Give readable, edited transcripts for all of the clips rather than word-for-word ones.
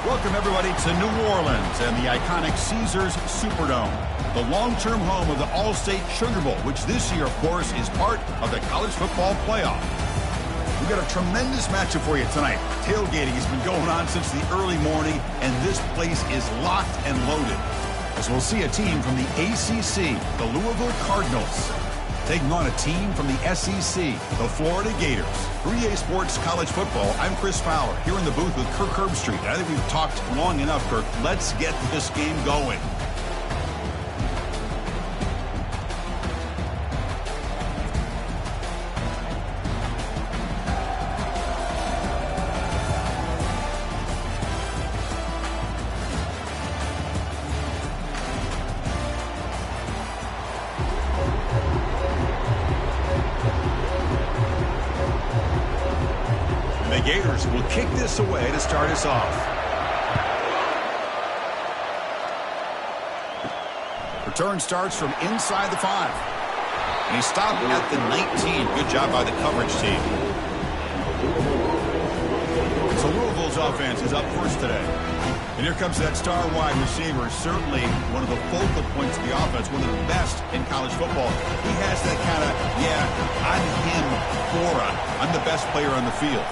Welcome, everybody, to New Orleans and the iconic Caesars Superdome, the long-term home of the All-State Sugar Bowl, which this year, of course, is part of the college football playoff. We've got a tremendous matchup for you tonight. Tailgating has been going on since the early morning, and this place is locked and loaded. As we'll see a team from the ACC, the Louisville Cardinals, taking on a team from the SEC, the Florida Gators. For EA Sports College Football, I'm Chris Fowler, here in the booth with Kirk Herbstreit. I think we've talked long enough, Kirk. Let's get this game going. Gators will kick this away to start us off. Return starts from inside the 5. And he stopped at the 19. Good job by the coverage team. So Louisville's offense is up first today. And here comes that star wide receiver, certainly one of the focal points of the offense, one of the best in college football. He has that kind of, I'm him aura. I'm the best player on the field.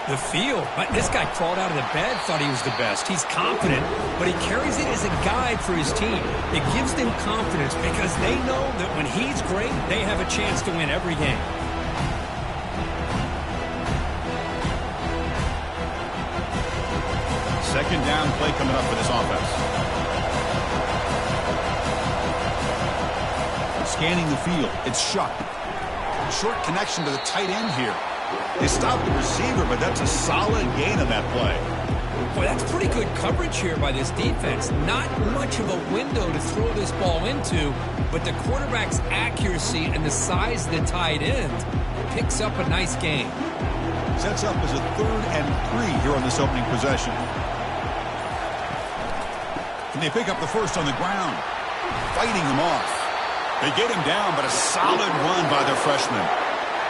The field. This guy crawled out of the bed, thought he was the best. He's confident, but he carries it as a guide for his team. It gives them confidence because they know that when he's great, they have a chance to win every game. Second down play coming up for this offense. Scanning the field. It's Shuck. Short connection to the tight end here. They stopped the receiver, but that's a solid gain on that play. Boy, that's pretty good coverage here by this defense. Not much of a window to throw this ball into, but the quarterback's accuracy and the size of the tight end picks up a nice gain. Sets up as a 3rd and 3 here on this opening possession. Can they pick up the first on the ground? Fighting them off. They get him down, but a solid run by their freshman.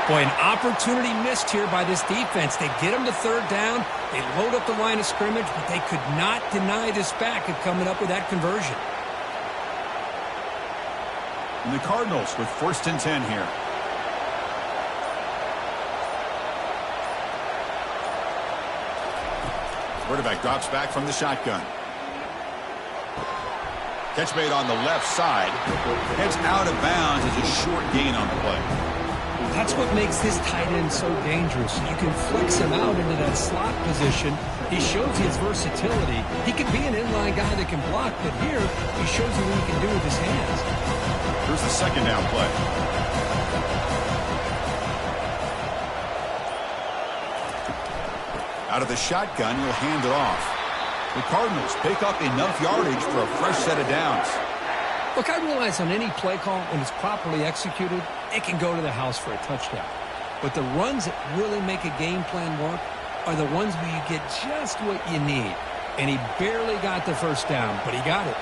Boy, an opportunity missed here by this defense. They get him to 3rd down. They load up the line of scrimmage, but they could not deny this back of coming up with that conversion. And the Cardinals with 1st and 10 here. Quarterback drops back from the shotgun. Catch made on the left side. Heads out of bounds as a short gain on the play. That's what makes this tight end so dangerous. You can flex him out into that slot position. He shows his versatility. He can be an inline guy that can block, but here he shows you what he can do with his hands. Here's the second down play. Out of the shotgun, he'll hand it off. The Cardinals pick up enough yardage for a fresh set of downs. Look, I realize on any play call, when it's properly executed, it can go to the house for a touchdown. But the runs that really make a game plan work are the ones where you get just what you need. And he barely got the first down, but he got it.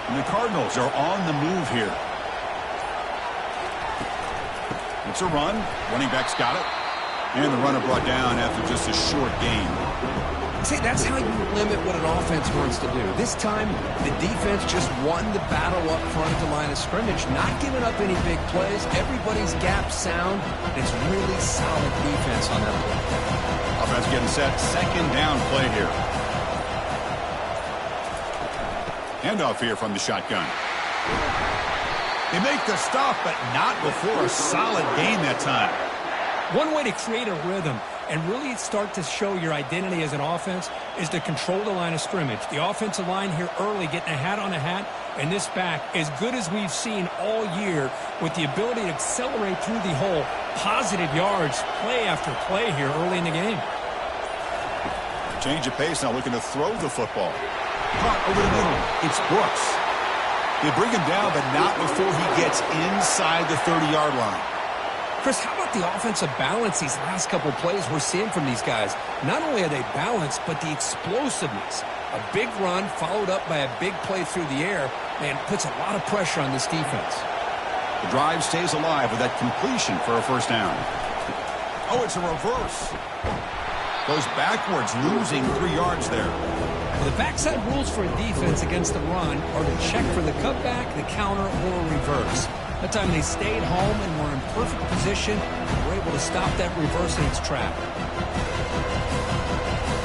And the Cardinals are on the move here. It's a run. Running back's got it. And the runner brought down after just a short gain. See, that's how you limit what an offense wants to do. This time, the defense just won the battle up front at the line of scrimmage, not giving up any big plays. Everybody's gap sound. It's really solid defense on that play. Offense getting set. Second down play here. Handoff here from the shotgun. They make the stop, but not before a solid gain that time. One way to create a rhythm and really start to show your identity as an offense is to control the line of scrimmage. The offensive line here early getting a hat on a hat, and this back as good as we've seen all year with the ability to accelerate through the hole. Positive yards, play after play here early in the game. Change of pace now, looking to throw the football. Caught over the middle. It's Brooks. They bring him down, but not before he gets inside the 30-yard line. Chris, how about the offensive balance these last couple plays we're seeing from these guys? Not only are they balanced, but the explosiveness. A big run followed up by a big play through the air, and puts a lot of pressure on this defense. The drive stays alive with that completion for a first down. Oh, it's a reverse. Goes backwards, losing 3 yards there. Well, the backside rules for a defense against the run are to check for the cutback, the counter, or reverse. That time they stayed home and were in perfect position and were able to stop that reverse in its track.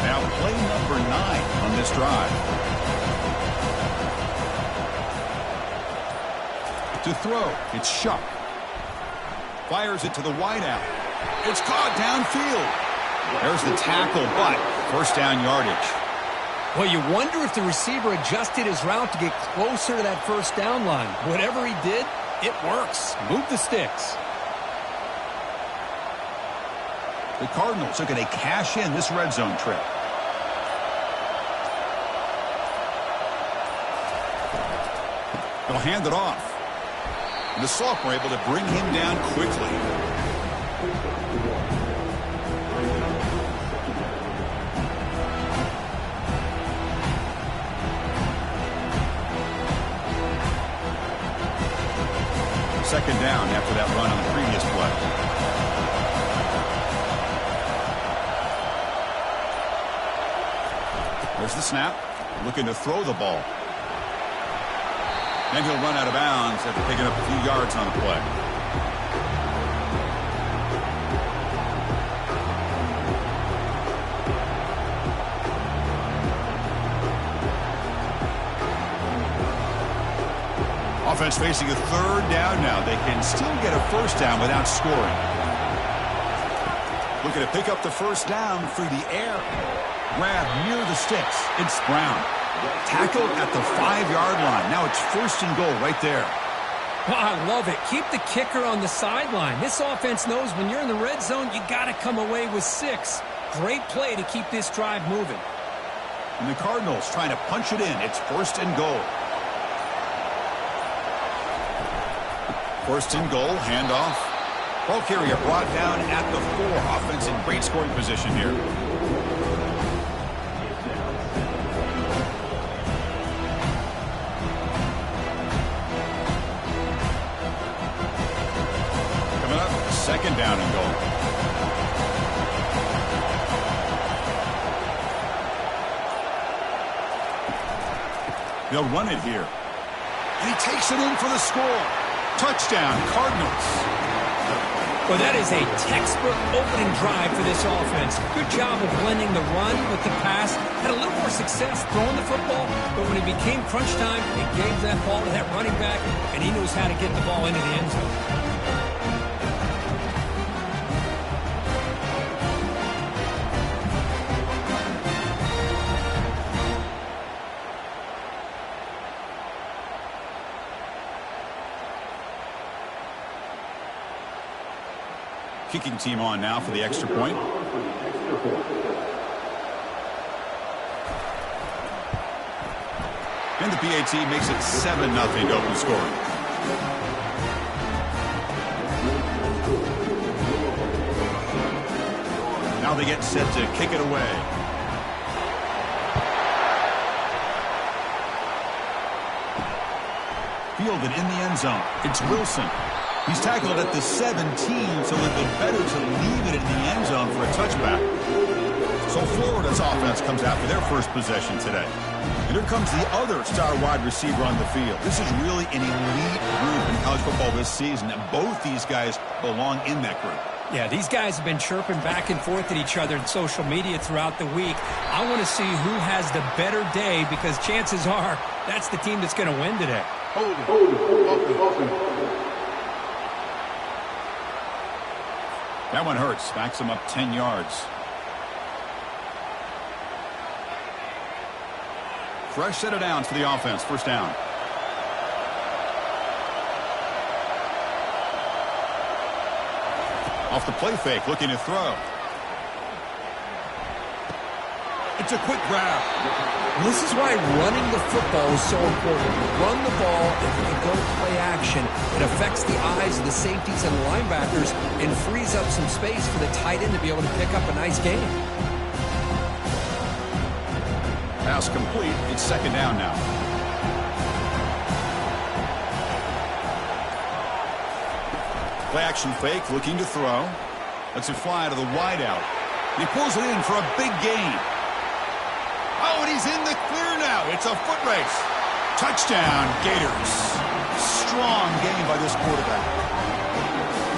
Now play number 9 on this drive. To throw, it's Shuck. Fires it to the wideout. It's caught downfield. There's the tackle, but first down yardage. Well, you wonder if the receiver adjusted his route to get closer to that first down line. Whatever he did, it works. Move the sticks. The Cardinals are going to cash in this red zone trip. They'll hand it off. And the sophomore able to bring him down quickly. Second down after that run on the previous play. There's the snap. Looking to throw the ball. And he'll run out of bounds after picking up a few yards on the play. Offense facing a third down now. They can still get a first down without scoring. Looking to pick up the first down through the air. Grab near the sticks. It's Brown. Tackled at the 5-yard line. Now it's first and goal right there. Well, I love it. Keep the kicker on the sideline. This offense knows when you're in the red zone, you got to come away with 6. Great play to keep this drive moving. And the Cardinals trying to punch it in. It's first and goal. First and goal, handoff. Ball carrier brought down at the 4. Offense in great scoring position here. Coming up, second down and goal. They'll run it here. And he takes it in for the score. Touchdown, Cardinals. Well, that is a textbook opening drive for this offense. Good job of blending the run with the pass. Had a little more success throwing the football, but when it became crunch time, he gave that ball to that running back, and he knows how to get the ball into the end zone. Kicking team on now for the extra point. And the PAT makes it 7-0 open scoring. Now they get set to kick it away. Fielded in the end zone. It's Wilson. He's tackled at the 17, so it would be better to leave it in the end zone for a touchback. So Florida's offense comes out for their first possession today. And here comes the other star wide receiver on the field. This is really an elite group in college football this season, and both these guys belong in that group. Yeah, these guys have been chirping back and forth at each other in social media throughout the week. I want to see who has the better day, because chances are that's the team that's going to win today. That one hurts. Backs him up 10 yards. Fresh set of downs for the offense. First down. Off the play fake, looking to throw. It's a quick grab. This is why running the football is so important. Run the ball, and you can go play action. It affects the eyes of the safeties and the linebackers and frees up some space for the tight end to be able to pick up a nice gain. Pass complete. It's second down now. Play action fake, looking to throw. Lets it fly to the wideout. He pulls it in for a big gain. Oh, and he's in the clear now. It's a foot race. Touchdown, Gators. Strong game by this quarterback.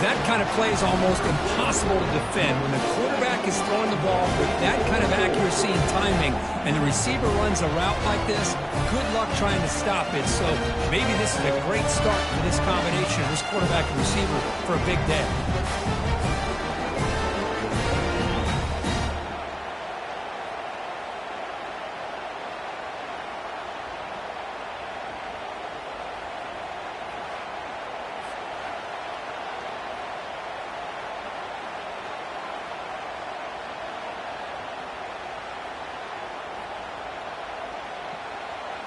That kind of play is almost impossible to defend. When the quarterback is throwing the ball with that kind of accuracy and timing, and the receiver runs a route like this, good luck trying to stop it. So maybe this is a great start for this combination of this quarterback and receiver for a big day.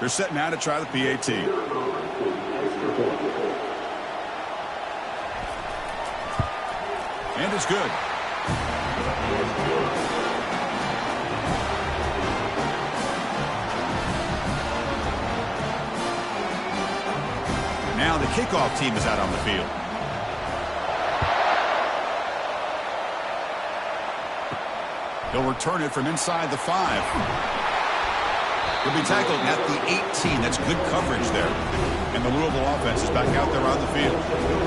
They're set now to try the PAT. And it's good. Now the kickoff team is out on the field. They'll return it from inside the 5. He'll be tackled at the 18. That's good coverage there. And the Louisville offense is back out there on the field.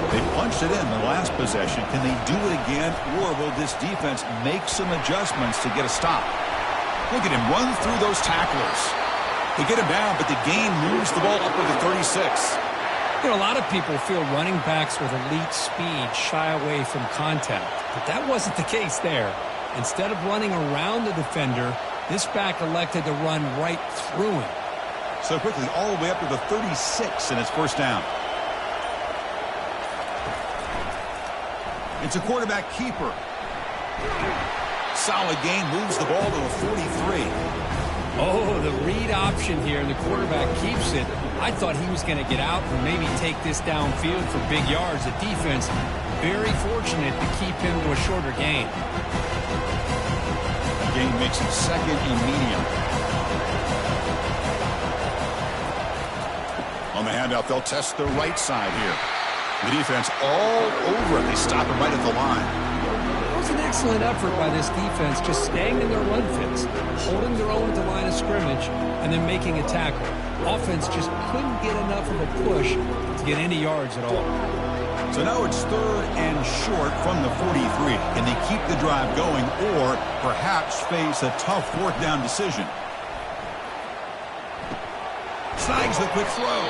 They punched it in the last possession. Can they do it again, or will this defense make some adjustments to get a stop? Look at him run through those tacklers. They get him down, but the game moves the ball up to the 36. You know, a lot of people feel running backs with elite speed shy away from contact, but that wasn't the case there. Instead of running around the defender, this back elected to run right through him. So quickly, all the way up to the 36, and it's first down. It's a quarterback keeper. Solid gain, moves the ball to the 43. Oh, the read option here, and the quarterback keeps it. I thought he was going to get out and maybe take this downfield for big yards. The defense very fortunate to keep him to a shorter gain. Gain makes it second and medium. On the handout, they'll test the right side here. The defense all over it. They stop him right at the line. It was an excellent effort by this defense, just staying in their run fits, holding their own at the line of scrimmage, and then making a tackle. Offense just couldn't get enough of a push to get any yards at all. So now it's third and short from the 43. Can they keep the drive going or perhaps face a tough fourth down decision? Snags the quick throw.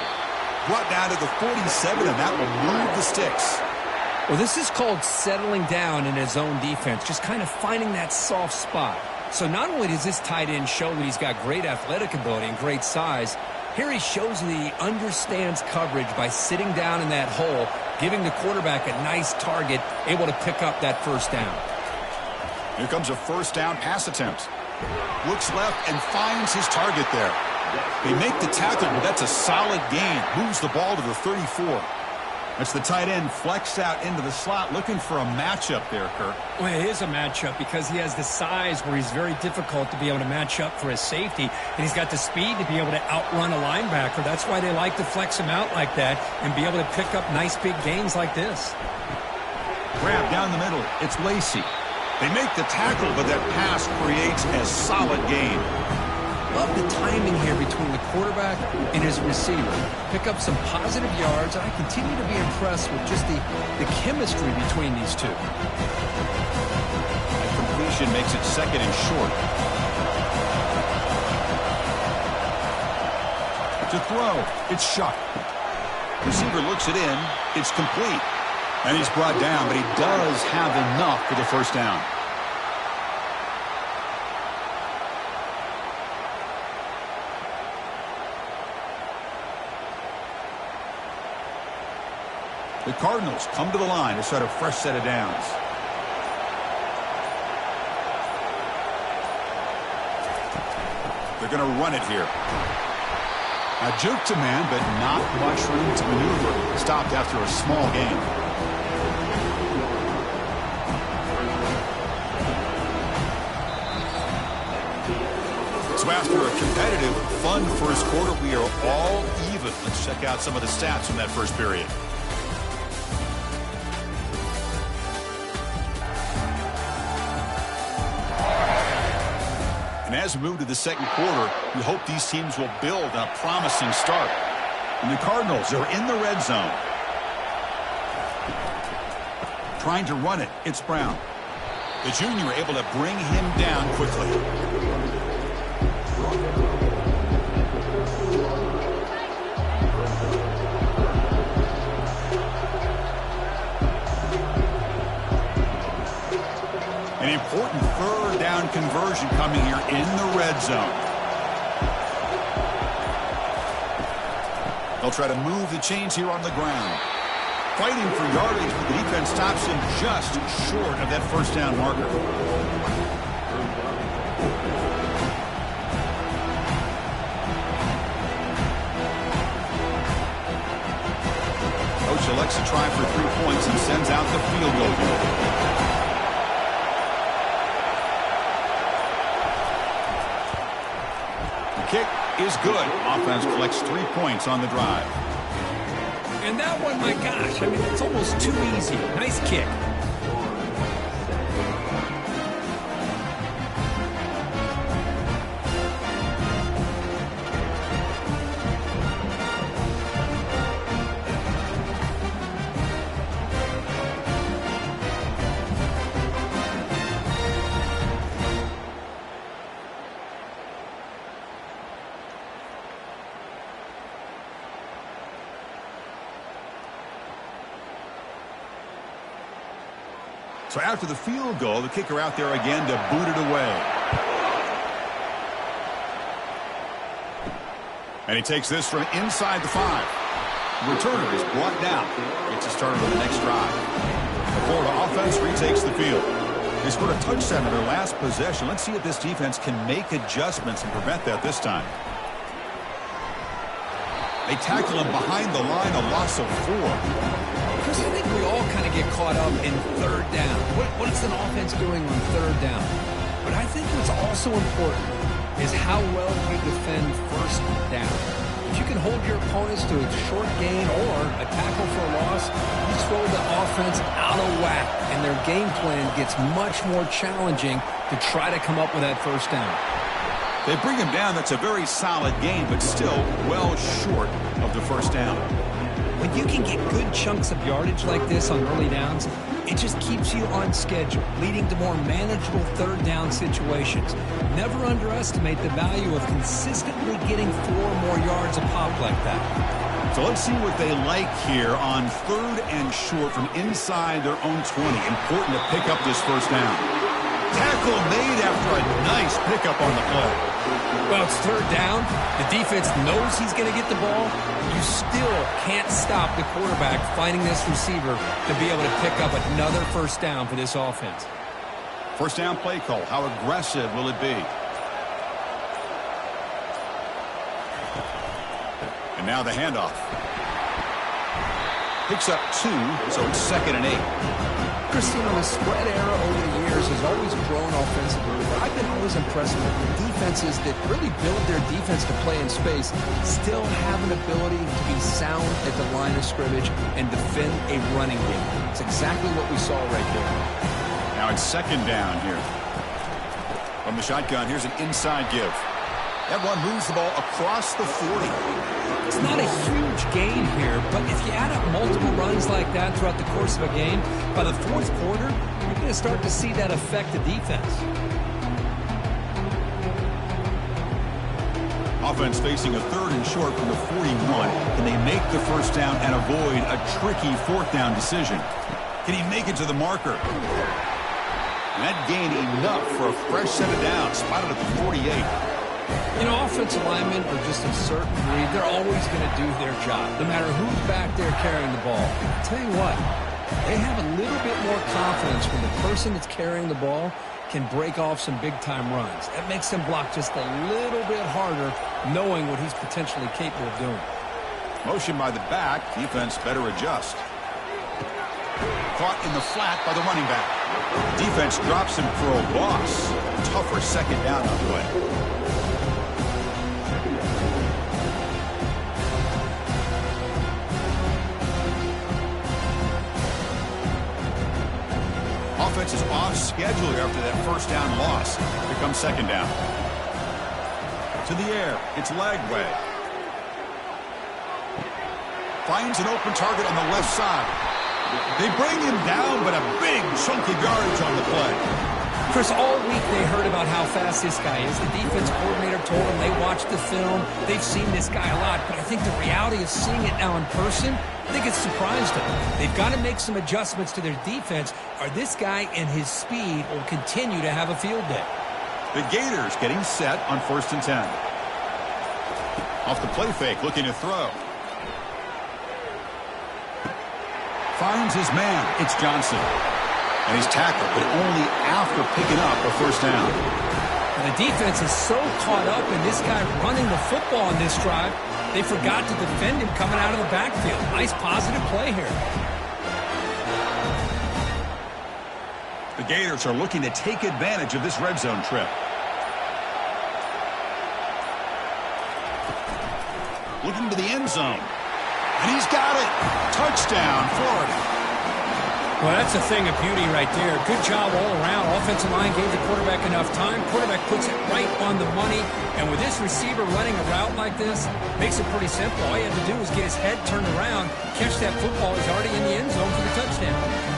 Brought down to the 47, and that will move the sticks. Well, this is called settling down in his own defense, just kind of finding that soft spot. So not only does this tight end show that he's got great athletic ability and great size, here he shows that he understands coverage by sitting down in that hole, giving the quarterback a nice target, able to pick up that first down. Here comes a first down pass attempt. Looks left and finds his target there. They make the tackle, but that's a solid gain. Moves the ball to the 34. That's the tight end flexed out into the slot, looking for a matchup there, Kirk. Well, it is a matchup because he has the size where he's very difficult to be able to match up for his safety, and he's got the speed to be able to outrun a linebacker. That's why they like to flex him out like that and be able to pick up nice big gains like this. Grab down the middle. It's Lacey. They make the tackle, but that pass creates a solid gain. Love the timing here between the quarterback and his receiver. Pick up some positive yards, and I continue to be impressed with just the chemistry between these two. That completion makes it second and short. To throw, it's shot. Receiver looks it in. It's complete. And he's brought down, but he does have enough for the first down. The Cardinals come to the line to start a fresh set of downs. They're going to run it here. Now, juke to man, but not much room to maneuver. Stopped after a small gain. So after a competitive, fun first quarter, we are all even. Let's check out some of the stats from that first period. And as we move to the second quarter, we hope these teams will build on a promising start. And the Cardinals are in the red zone. Trying to run it, it's Brown. The junior able to bring him down quickly. An important third down conversion coming here in the red zone. They'll try to move the chains here on the ground. Fighting for yardage, but the defense stops him just short of that first down marker. Coach elects to try for 3 points and sends out the field goal unit. Kick is good. Offense collects 3 points on the drive. And that one, my gosh, I mean, it's almost too easy. Nice kick. So after the field goal, the kicker out there again to boot it away. And he takes this from inside the 5. The returner is brought down. Gets a started on the next drive. The Florida offense retakes the field. They scored a touchdown in their last possession. Let's see if this defense can make adjustments and prevent that this time. They tackle him behind the line, a loss of 4. Chris, I think we all kind of get caught up in third down. What is an offense doing on third down? But I think what's also important is how well you defend first down. If you can hold your opponents to a short gain or a tackle for a loss, you throw the offense out of whack, and their game plan gets much more challenging to try to come up with that first down. They bring him down. That's a very solid gain, but still well short of the first down. When you can get good chunks of yardage like this on early downs, it just keeps you on schedule, leading to more manageable third down situations. Never underestimate the value of consistently getting 4 more yards a pop like that. So let's see what they like here on third and short from inside their own 20. Important to pick up this first down. Tackle made after a nice pickup on the play. Well, it's third down. The defense knows he's going to get the ball. You still can't stop the quarterback finding this receiver to be able to pick up another first down for this offense. First down play call. How aggressive will it be? And now the handoff. Picks up 2, so it's 2nd and 8. Christine, the spread era over the years has always grown offensively, but I've been always impressed with the defenses that really build their defense to play in space, still have an ability to be sound at the line of scrimmage and defend a running game. It's exactly what we saw right there. Now it's 2nd down here. From the shotgun, here's an inside give. That one moves the ball across the 40. It's not a huge gain here, but if you add up multiple runs like that throughout the course of a game, by the 4th quarter, you're going to start to see that affect the defense. Offense facing a 3rd and short from the 41, and they make the first down and avoid a tricky 4th down decision. Can he make it to the marker? And that gained enough for a fresh set of downs, spotted at the 48. You know, offensive linemen are just a certain breed. They're always going to do their job, no matter who's back there carrying the ball. I'll tell you what, they have a little bit more confidence when the person that's carrying the ball can break off some big-time runs. That makes them block just a little bit harder, knowing what he's potentially capable of doing. Motion by the back. Defense better adjust. Caught in the flat by the running back. Defense drops him for a loss. Tougher 2nd down on the way. Offense is off schedule after that first down loss. Here comes 2nd down. To the air. It's Lagway. Finds an open target on the left side. They bring him down, but a big chunk of yardage on the play. Chris, all week they heard about how fast this guy is. The defense coordinator told them they watched the film. They've seen this guy a lot, but I think the reality of seeing it now in person, I think it's surprised them. They've got to make some adjustments to their defense, or this guy and his speed will continue to have a field day. The Gators getting set on 1st and 10. Off the play fake, looking to throw. Finds his man. It's Johnson. And he's tackled, but only after picking up a first down. And the defense is so caught up in this guy running the football on this drive, they forgot to defend him coming out of the backfield. Nice positive play here. The Gators are looking to take advantage of this red zone trip. Looking to the end zone. And he's got it. Touchdown, Florida. Well, that's a thing of beauty right there. Good job all around. Offensive line gave the quarterback enough time. Quarterback puts it right on the money. And with this receiver running a route like this, makes it pretty simple. All you have to do is get his head turned around, catch that football. He's already in the end zone for the touchdown.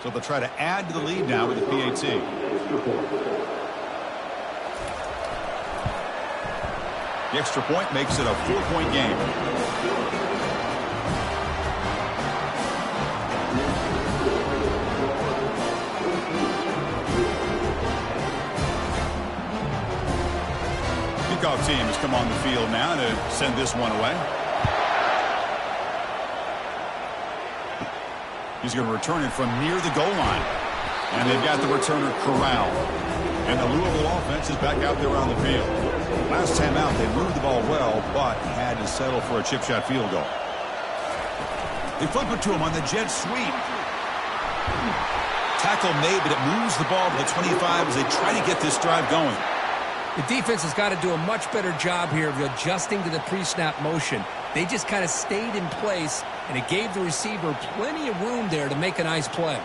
So they'll try to add to the lead now with the PAT. The extra point makes it a 4-point game. Kickoff team has come on the field now to send this one away. He's going to return it from near the goal line. And they've got the returner corralled. And the Louisville offense is back out there on the field. Last time out, they moved the ball well, but had to settle for a chip shot field goal. They flip it to him on the jet sweep. Tackle made, but it moves the ball to the 25 as they try to get this drive going. The defense has got to do a much better job here of adjusting to the pre-snap motion. They just kind of stayed in place, and it gave the receiver plenty of room there to make a nice play.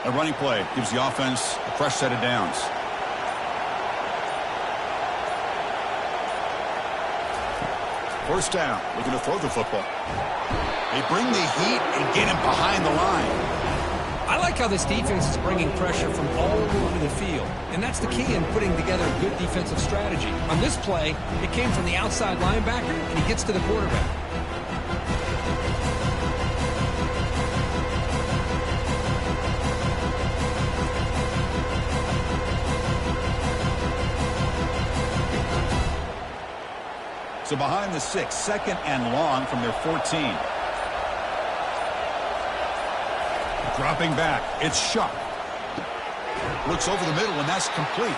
A running play gives the offense a fresh set of downs. First down, looking to throw the football. They bring the heat and get him behind the line. I like how this defense is bringing pressure from all over the field, and that's the key in putting together a good defensive strategy. On this play, it came from the outside linebacker, and he gets to the quarterback. So behind the 6, 2nd and long from their 14. Dropping back, it's Shuck. Looks over the middle, and that's complete.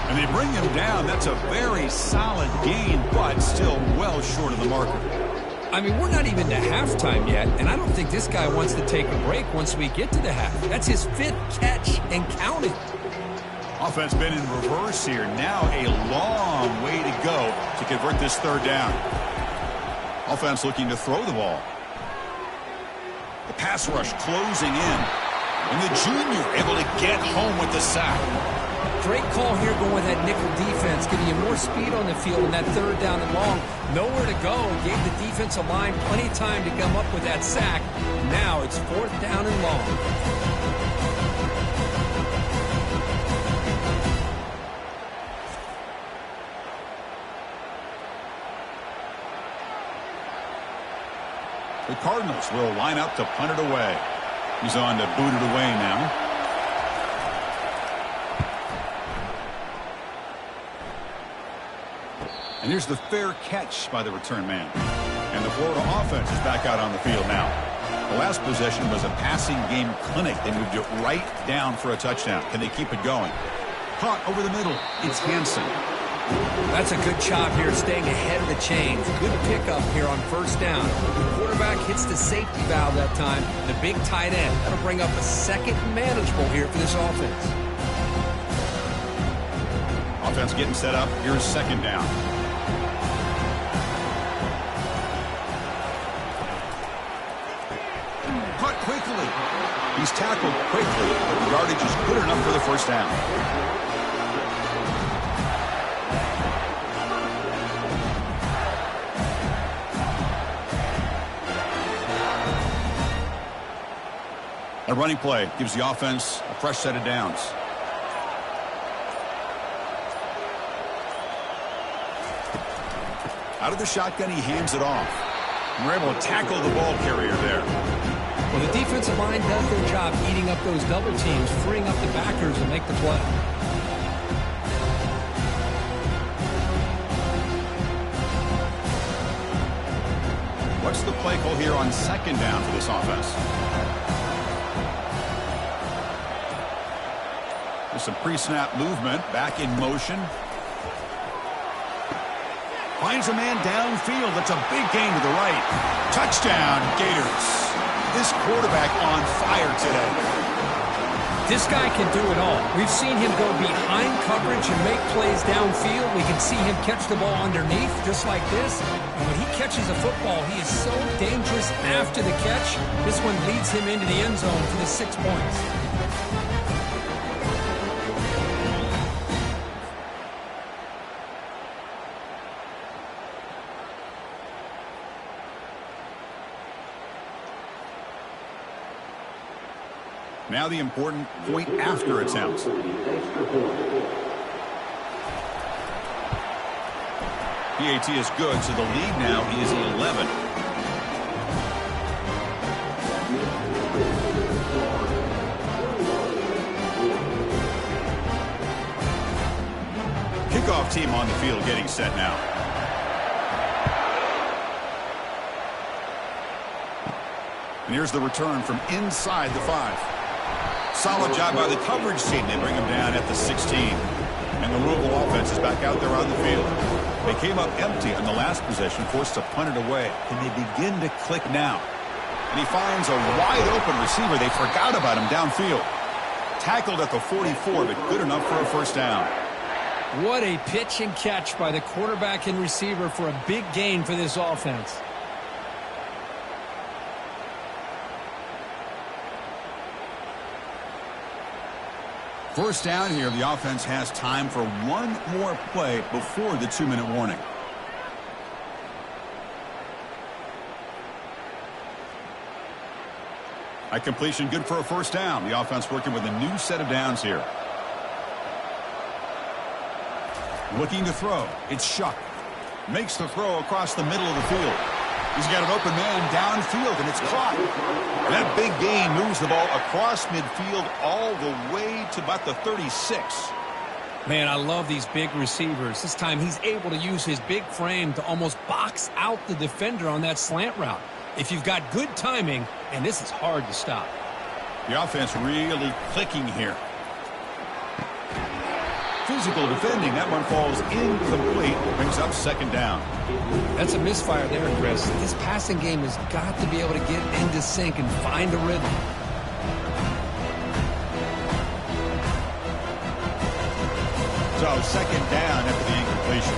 And they bring him down. That's a very solid gain, but still well short of the marker. I mean, we're not even to halftime yet, and I don't think this guy wants to take a break once we get to the half. That's his 5th catch and counting. Offense been in reverse here. Now a long way to go to convert this 3rd down. Offense looking to throw the ball. The pass rush closing in. And the junior able to get home with the sack. Great call here going with that nickel defense, giving you more speed on the field in that 3rd down and long. Nowhere to go. Gave the defensive line plenty of time to come up with that sack. Now it's 4th down and long. The Cardinals will line up to punt it away. He's on to boot it away now. And here's the fair catch by the return man. And the Florida offense is back out on the field now. The last possession was a passing game clinic. They moved it right down for a touchdown. Can they keep it going? Caught over the middle. It's Hansen. That's a good job here staying ahead of the chains. Good pickup here on 1st down. The quarterback hits the safety valve that time. The big tight end. That'll bring up a 2nd and manageable here for this offense. Offense getting set up. Here's second down. Caught quickly. He's tackled quickly, but the yardage is good enough for the first down. A running play gives the offense a fresh set of downs. Out of the shotgun, he hands it off. And we're able to tackle the ball carrier there. Well, the defensive line does their job eating up those double teams, freeing up the backers to make the play. What's the play call here on second down for this offense? There's some pre-snap movement, back in motion. Finds a man downfield. That's a big gain to the right. Touchdown, Gators. This quarterback on fire today. This guy can do it all. We've seen him go behind coverage and make plays downfield. We can see him catch the ball underneath just like this. And when he catches a football, he is so dangerous after the catch. This one leads him into the end zone for the 6 points. Now the important point after attempts. PAT is good, so the lead now is 11. Kickoff team on the field getting set now. And here's the return from inside the 5. Solid job by the coverage team. They bring him down at the 16. And the Louisville offense is back out there on the field. They came up empty on the last possession, forced to punt it away. And they begin to click now. And he finds a wide-open receiver. They forgot about him downfield. Tackled at the 44, but good enough for a first down. What a pitch and catch by the quarterback and receiver for a big gain for this offense. First down here, the offense has time for one more play before the 2-minute warning. A completion good for a first down. The offense working with a new set of downs here. Looking to throw. It's Shuck. Makes the throw across the middle of the field. He's got an open man downfield, and it's caught. And that big gain moves the ball across midfield all the way to about the 36. Man, I love these big receivers. This time he's able to use his big frame to almost box out the defender on that slant route. If you've got good timing, and this is hard to stop. The offense really clicking here. Physical defending. That one falls incomplete. Brings up second down. That's a misfire there, Chris. This passing game has got to be able to get into sync and find a rhythm. So second down after the incompletion.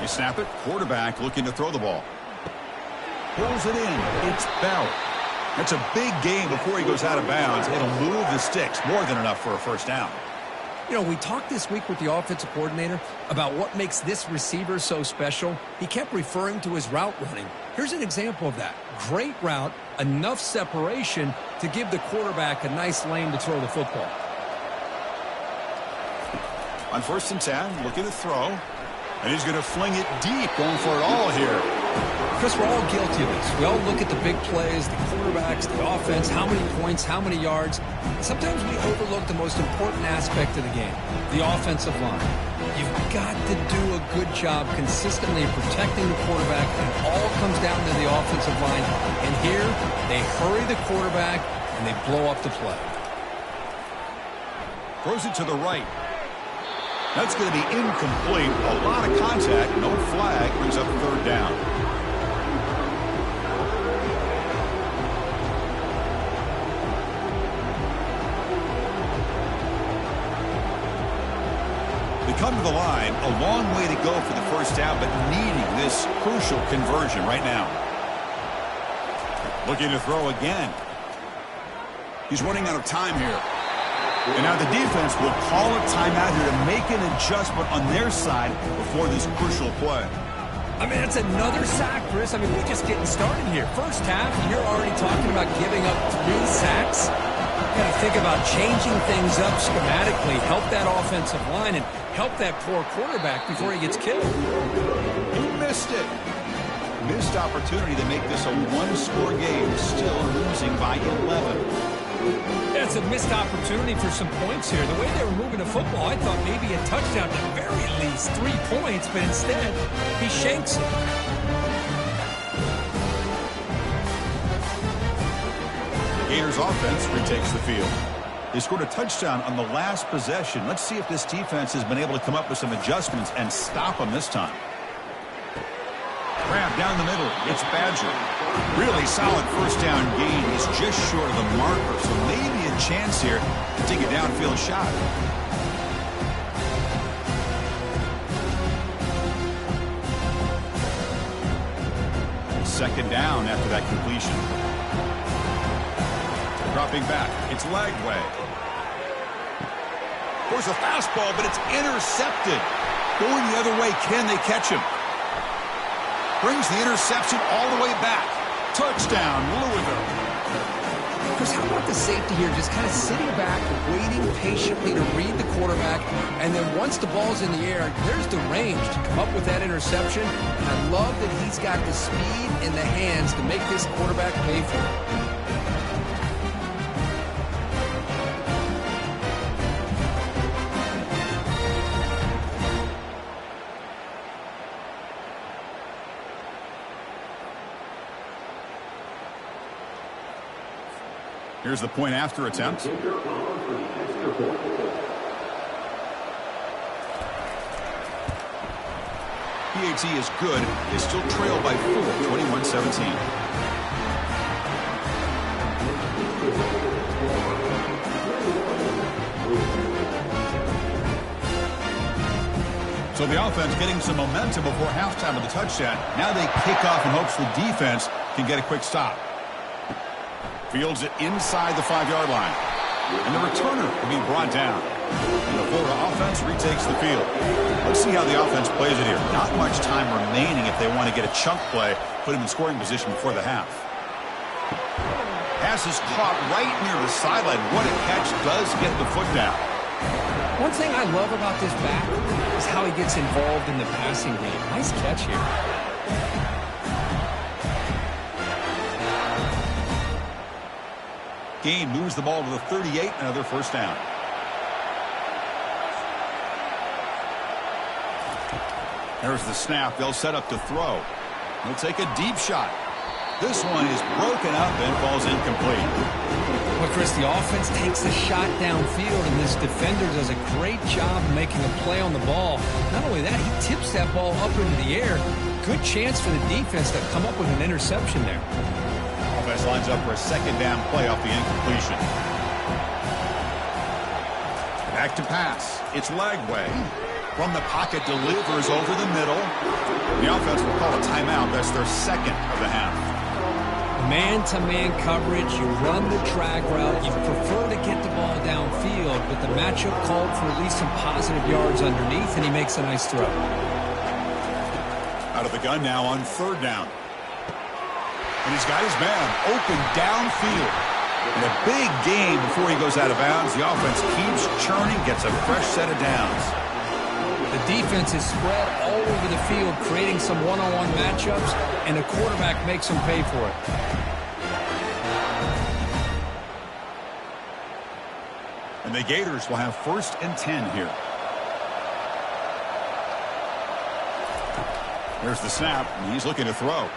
They snap it. Quarterback looking to throw the ball. Pulls it in. It's Bell. That's a big gain before he goes out of bounds. It'll move the sticks. More than enough for a first down. You know, we talked this week with the offensive coordinator about what makes this receiver so special. He kept referring to his route running. Here's an example of that. Great route, enough separation to give the quarterback a nice lane to throw the football. On 1st and 10, looking to throw. And he's going to fling it deep, going for it all here. Chris, we're all guilty of this. We all look at the big plays, the quarterbacks, the offense, how many points, how many yards. Sometimes we overlook the most important aspect of the game, the offensive line. You've got to do a good job consistently protecting the quarterback, and it all comes down to the offensive line. And here, they hurry the quarterback, and they blow up the play. Throws it to the right. That's going to be incomplete. A lot of contact, no flag, brings up third down. come to the line, a long way to go for the first down, but needing this crucial conversion right now. Looking to throw again. He's running out of time here. And now the defense will call a timeout here to make an adjustment on their side before this crucial play. I mean, it's another sack, Chris. I mean, we're just getting started here. First half, you're already talking about giving up 3 sacks. You got to think about changing things up schematically, help that offensive line, and help that poor quarterback before he gets killed. He missed it. Missed opportunity to make this a one-score game, still losing by 11. Yeah, it's a missed opportunity for some points here. The way they were moving the football, I thought maybe a touchdown at the very least, 3 points, but instead, he shanks it. The Gators offense retakes the field. They scored a touchdown on the last possession. Let's see if this defense has been able to come up with some adjustments and stop them this time. Grab down the middle. It's Badger. Really solid first down gain. He's just short of the marker, so maybe a chance here to take a downfield shot. Second down after that completion. Dropping back. It's Lagway. There's a fastball, but it's intercepted. Going the other way, can they catch him? Brings the interception all the way back. Touchdown, Louisville. Chris, how about the safety here? Just kind of sitting back, waiting patiently to read the quarterback, and then once the ball's in the air, there's the range to come up with that interception. And I love that he's got the speed in the hands to make this quarterback pay for it. Here's the point after attempt. PAT is good. They still trail by 4, 21-17. So the offense getting some momentum before halftime of the touchdown. Now they kick off in hopes the defense can get a quick stop. Fields it inside the 5-yard line. And the returner will be brought down. And the Florida offense retakes the field. Let's see how the offense plays it here. Not much time remaining if they want to get a chunk play, put him in scoring position before the half. Pass is caught right near the sideline. What a catch, does get the foot down. One thing I love about this back is how he gets involved in the passing game. Nice catch here. Gain moves the ball to the 38, another first down. There's the snap. They'll set up to throw. They'll take a deep shot. This one is broken up and falls incomplete. Well, Chris, the offense takes the shot downfield, and this defender does a great job making a play on the ball. Not only that, he tips that ball up into the air. Good chance for the defense to come up with an interception there. Offense lines up for a second down play off the incompletion. Back to pass. It's Lagway. From the pocket, delivers over the middle. The offense will call a timeout. That's their second of the half. Man-to-man coverage, you run the drag route, you prefer to get the ball downfield, but the matchup called for at least some positive yards underneath, and he makes a nice throw. Out of the gun now on third down. And he's got his man open downfield. And a big gain before he goes out of bounds. The offense keeps churning, gets a fresh set of downs. The defense is spread all over the field, creating some one-on-one matchups, and the quarterback makes them pay for it. And the Gators will have 1st and 10 here. There's the snap, and he's looking to throw.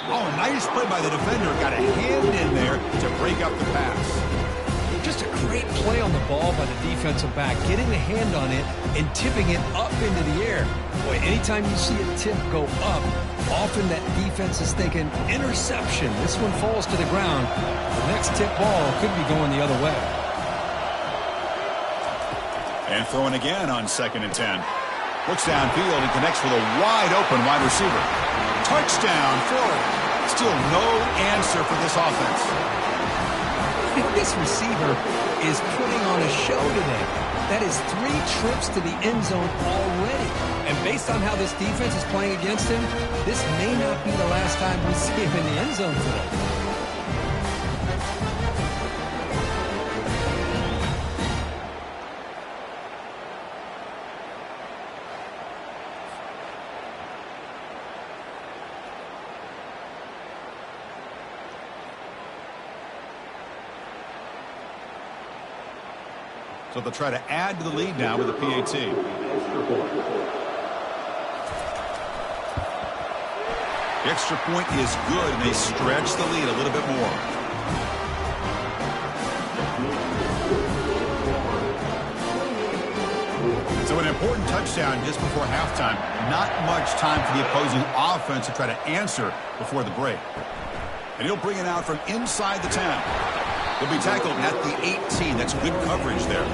Oh, nice play by the defender. Got a hand in there to break up the pass. Just a great play on the ball by the defensive back, getting the hand on it and tipping it up into the air. Boy, anytime you see a tip go up, often that defense is thinking interception. This one falls to the ground. The next tip ball could be going the other way. And throwing again on 2nd and 10. Looks downfield and connects with a wide-open wide receiver. Touchdown, Florida. Still no answer for this offense. This receiver is putting on a show today. That is 3 trips to the end zone already. And based on how this defense is playing against him, this may not be the last time we see him in the end zone today. So they'll try to add to the lead now with a PAT. The extra point is good, and they stretch the lead a little bit more. So an important touchdown just before halftime. Not much time for the opposing offense to try to answer before the break. And he'll bring it out from inside the 10. He'll be tackled at the 18. That's good coverage there.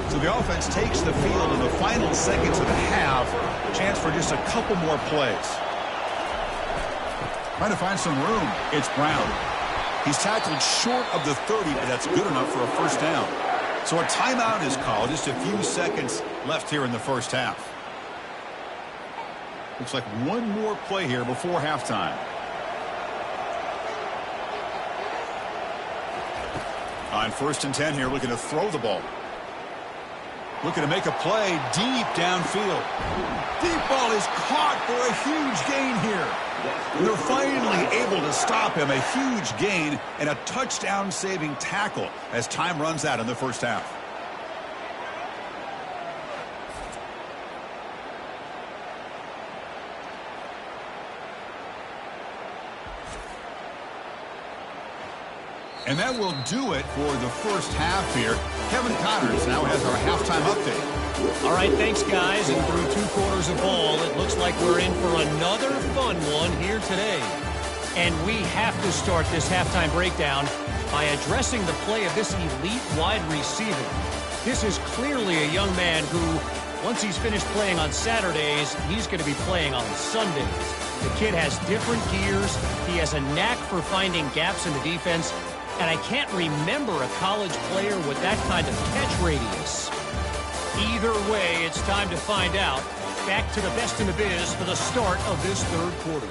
So the offense takes the field in the final seconds of the half. Chance for just a couple more plays. Trying to find some room. It's Brown. He's tackled short of the 30, but that's good enough for a first down. So a timeout is called. Just a few seconds left here in the first half. Looks like one more play here before halftime. On 1st and 10 here, looking to throw the ball. Looking to make a play deep downfield. Deep ball is caught for a huge gain here. And they're finally able to stop him. A huge gain and a touchdown-saving tackle as time runs out in the first half. And that will do it for the first half here. Kevin Connors now has our halftime update. All right, thanks, guys. And through 2 quarters of ball, it looks like we're in for another fun one here today. And we have to start this halftime breakdown by addressing the play of this elite wide receiver. This is clearly a young man who, once he's finished playing on Saturdays, he's going to be playing on Sundays. The kid has different gears. He has a knack for finding gaps in the defense. And I can't remember a college player with that kind of catch radius. Either way, it's time to find out. Back to the best in the biz for the start of this 3rd quarter.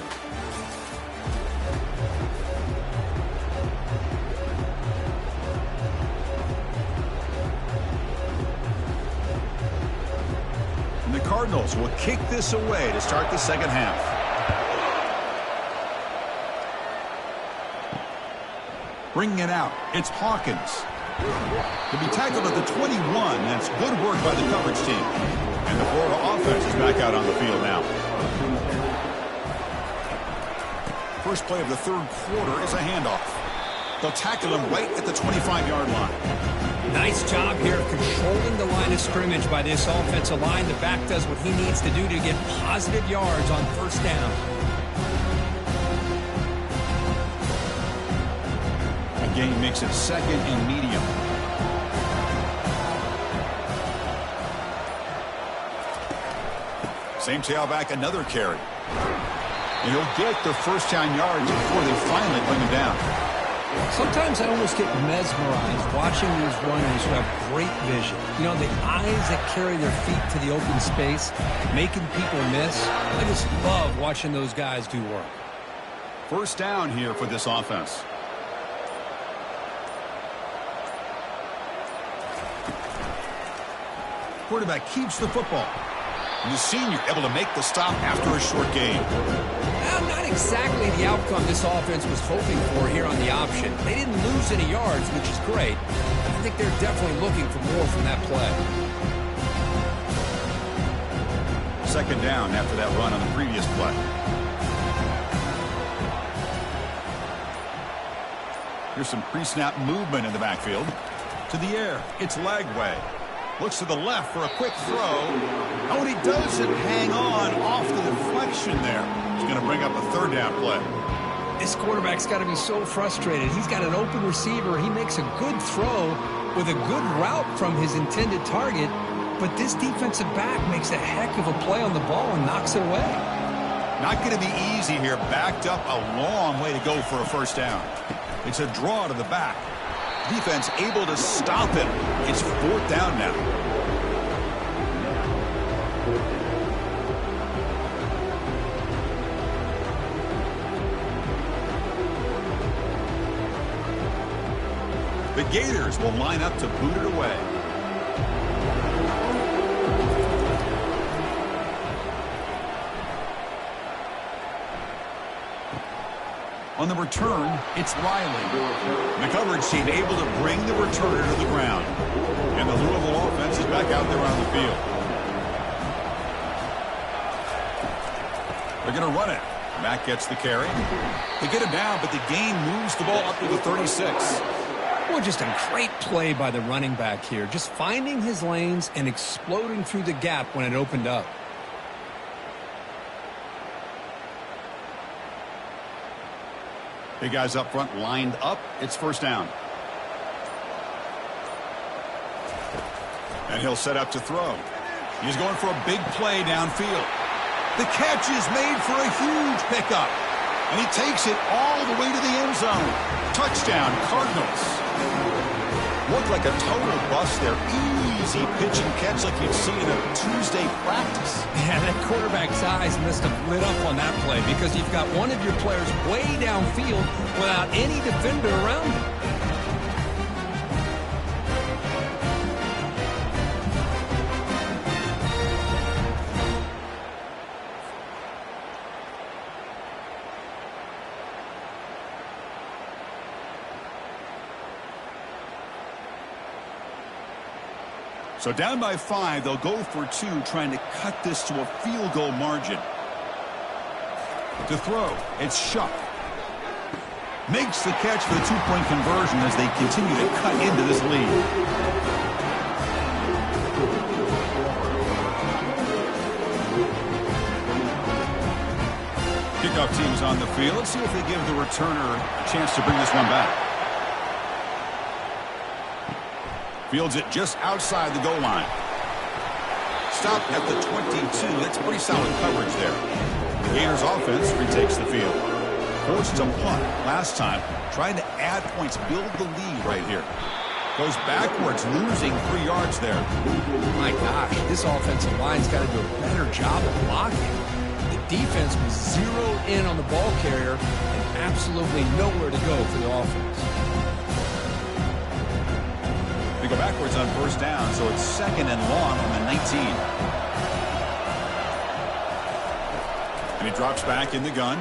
And the Cardinals will kick this away to start the second half. Bringing it out, it's Hawkins. To be tackled at the 21, that's good work by the coverage team. And the Florida offense is back out on the field now. First play of the 3rd quarter is a handoff. They'll tackle him right at the 25-yard line. Nice job here of controlling the line of scrimmage by this offensive line. The back does what he needs to do to get positive yards on first down. Gain makes it 2nd and medium. Same tailback, another carry. And he'll get the first down yards before they finally bring him down. Sometimes I almost get mesmerized watching these runners who have great vision. You know, the eyes that carry their feet to the open space, making people miss. I just love watching those guys do work. First down here for this offense. Quarterback keeps the football. And the senior able to make the stop after a short gain. Well, not exactly the outcome this offense was hoping for here on the option. They didn't lose any yards, which is great. I think they're definitely looking for more from that play. 2nd down after that run on the previous play. Here's some pre-snap movement in the backfield. To the air, it's Lagway. Looks to the left for a quick throw. Oh, and he doesn't hang on off the deflection there. He's going to bring up a 3rd down play. This quarterback's got to be so frustrated. He's got an open receiver. He makes a good throw with a good route from his intended target, but this defensive back makes a heck of a play on the ball and knocks it away. Not going to be easy here. Backed up a long way to go for a first down. It's a draw to the back. Defense able to stop it. It's fourth down now. The Gators will line up to boot it away. On the return, it's Riley. The coverage team able to bring the returner to the ground. And the Louisville offense is back out there on the field. They're going to run it. Mack gets the carry. They get him down, but the gain moves the ball up to the 36. Well, just a great play by the running back here. Just finding his lanes and exploding through the gap when it opened up. Big guys up front lined up. It's first down. And he'll set up to throw. He's going for a big play downfield. The catch is made for a huge pickup. And he takes it all the way to the end zone. Touchdown, Cardinals. Looked like a total bust there. Easy pitch and catch like you'd see in a Tuesday practice. Yeah, that quarterback's eyes must have lit up on that play because you've got one of your players way downfield without any defender around him. So down by 5, they'll go for 2, trying to cut this to a field goal margin. To throw, it's Shuck. Makes the catch for the 2-point conversion as they continue to cut into this lead. Kickoff team is on the field. Let's see if they give the returner a chance to bring this one back. Fields it just outside the goal line. Stopped at the 22. That's pretty solid coverage there. The Gators offense retakes the field. Forced to punt last time. Trying to add points, build the lead right here. Goes backwards, losing 3 yards there. My gosh, this offensive line's got to do a better job of blocking. The defense was zeroed in on the ball carrier and absolutely nowhere to go for the offense. They go backwards on first down, so it's second and long on the 19. And he drops back in the gun.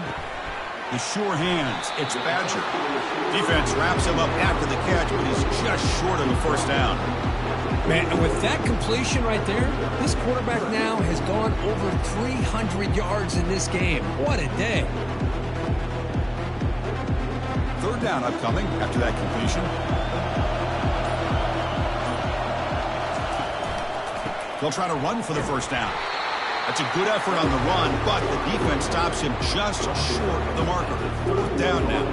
The sure hands. It's Badger. Defense wraps him up after the catch, but he's just short of a first down. Man, and with that completion right there, this quarterback now has gone over 300 yards in this game. What a day. Third down upcoming after that completion. They'll try to run for the first down. That's a good effort on the run, but the defense stops him just short of the marker. Fourth down now.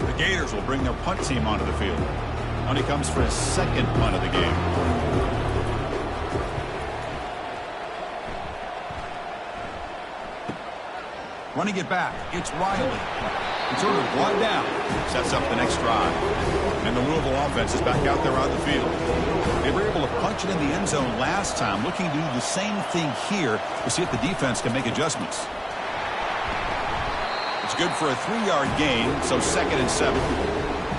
The Gators will bring their punt team onto the field. On he comes for his second punt of the game. Running it back, it's Riley. It's sort of brought down. Sets up the next drive. And the Louisville offense is back out there on the field. They were able to punch it in the end zone last time, looking to do the same thing here to see if the defense can make adjustments. It's good for a 3-yard gain, so second and 7.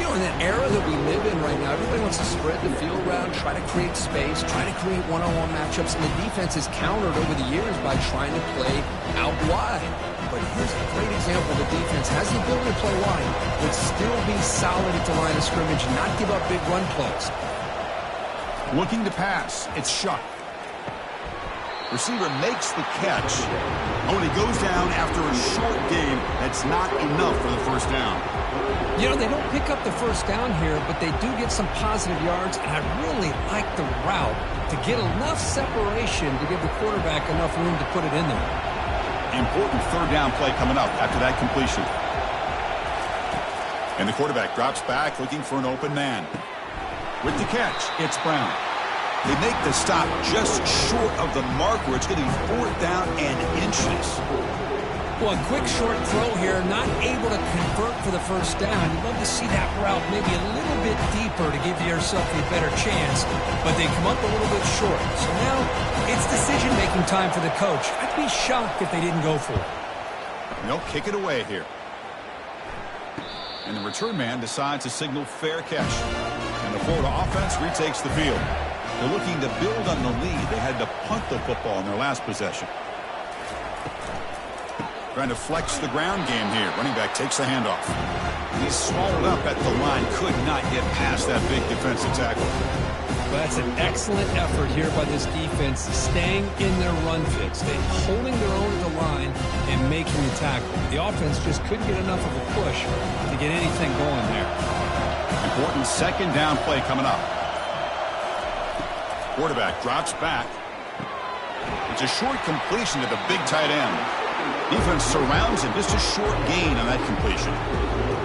You know, in that era that we live in right now, everybody wants to spread the field around, try to create space, try to create one-on-one matchups, and the defense is countered over the years by trying to play out wide. But here's a great example. The defense has the ability to play wide, but still be solid at the line of scrimmage and not give up big run plays. Looking to pass. It's Shuck. Receiver makes the catch. Oh, and he goes down after a short game. That's not enough for the first down. You know, they don't pick up the first down here, but they do get some positive yards, and I really like the route to get enough separation to give the quarterback enough room to put it in there. Important third down play coming up after that completion. And the quarterback drops back looking for an open man. With the catch, it's Brown. They make the stop just short of the mark where it's going to be 4th down and inches. Well, a quick short throw here, not able to convert for the first down. You'd love to see that route maybe a little bit deeper to give yourself a better chance, but they come up a little bit short. So now it's decision-making time for the coach. I'd be shocked if they didn't go for it. They'll kick it away here. And the return man decides to signal fair catch. And the Florida offense retakes the field. They're looking to build on the lead. They had to punt the football in their last possession. Trying to flex the ground game here. Running back takes the handoff. He's swallowed up at the line. Could not get past that big defensive tackle. Well, that's an excellent effort here by this defense, staying in their run fix. They're holding their own at the line and making the tackle. The offense just couldn't get enough of a push to get anything going there. Important 2nd down play coming up. Quarterback drops back. It's a short completion to the big tight end. Defense surrounds him. Just a short gain on that completion.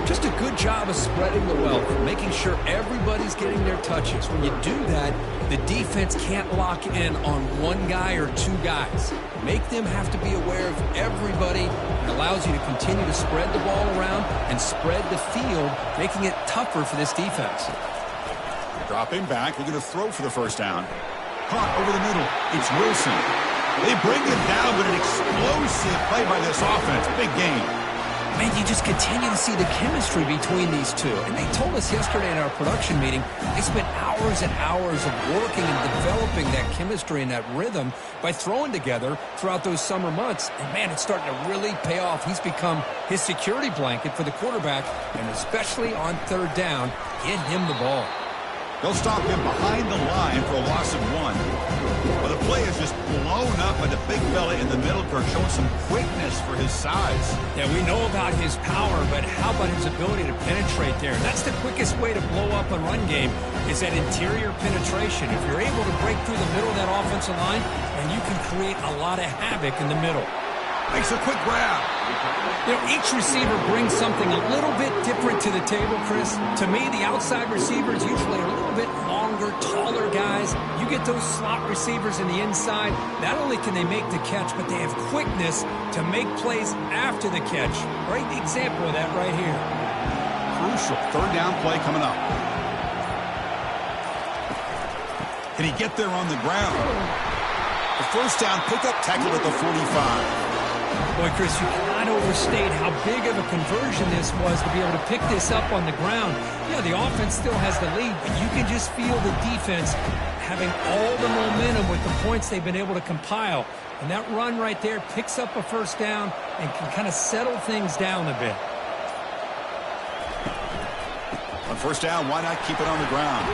Just a good job of spreading the wealth, making sure everybody's getting their touches. When you do that, the defense can't lock in on one guy or 2 guys. Make them have to be aware of everybody. It allows you to continue to spread the ball around and spread the field, making it tougher for this defense. Dropping back, looking to throw for the first down. Caught over the middle. It's Wilson. They bring him down, but an explosive play by this offense. Big game. Man, you just continue to see the chemistry between these two. And they told us yesterday in our production meeting, they spent hours and hours of working and developing that chemistry and that rhythm by throwing together throughout those summer months. And, man, it's starting to really pay off. He's become his security blanket for the quarterback, and especially on 3rd down, get him the ball. They'll stop him behind the line for a loss of 1. But the play is just blown up by the big fella in the middle, showing some quickness for his size. Yeah, we know about his power, but how about his ability to penetrate there? That's the quickest way to blow up a run game, is that interior penetration. If you're able to break through the middle of that offensive line, then you can create a lot of havoc in the middle. Makes a quick grab. You know, each receiver brings something a little bit different to the table, Chris. To me, the outside receivers usually are a little bit longer, taller guys. You get those slot receivers in the inside. Not only can they make the catch, but they have quickness to make plays after the catch. Great example of that right here. Crucial 3rd down play coming up. Can he get there on the ground? The first down pickup tackled at the 45. Boy, Chris, you cannot overstate how big of a conversion this was to be able to pick this up on the ground. Yeah, the offense still has the lead, but you can just feel the defense having all the momentum with the points they've been able to compile. And that run right there picks up a first down and can kind of settle things down a bit. On first down, why not keep it on the ground?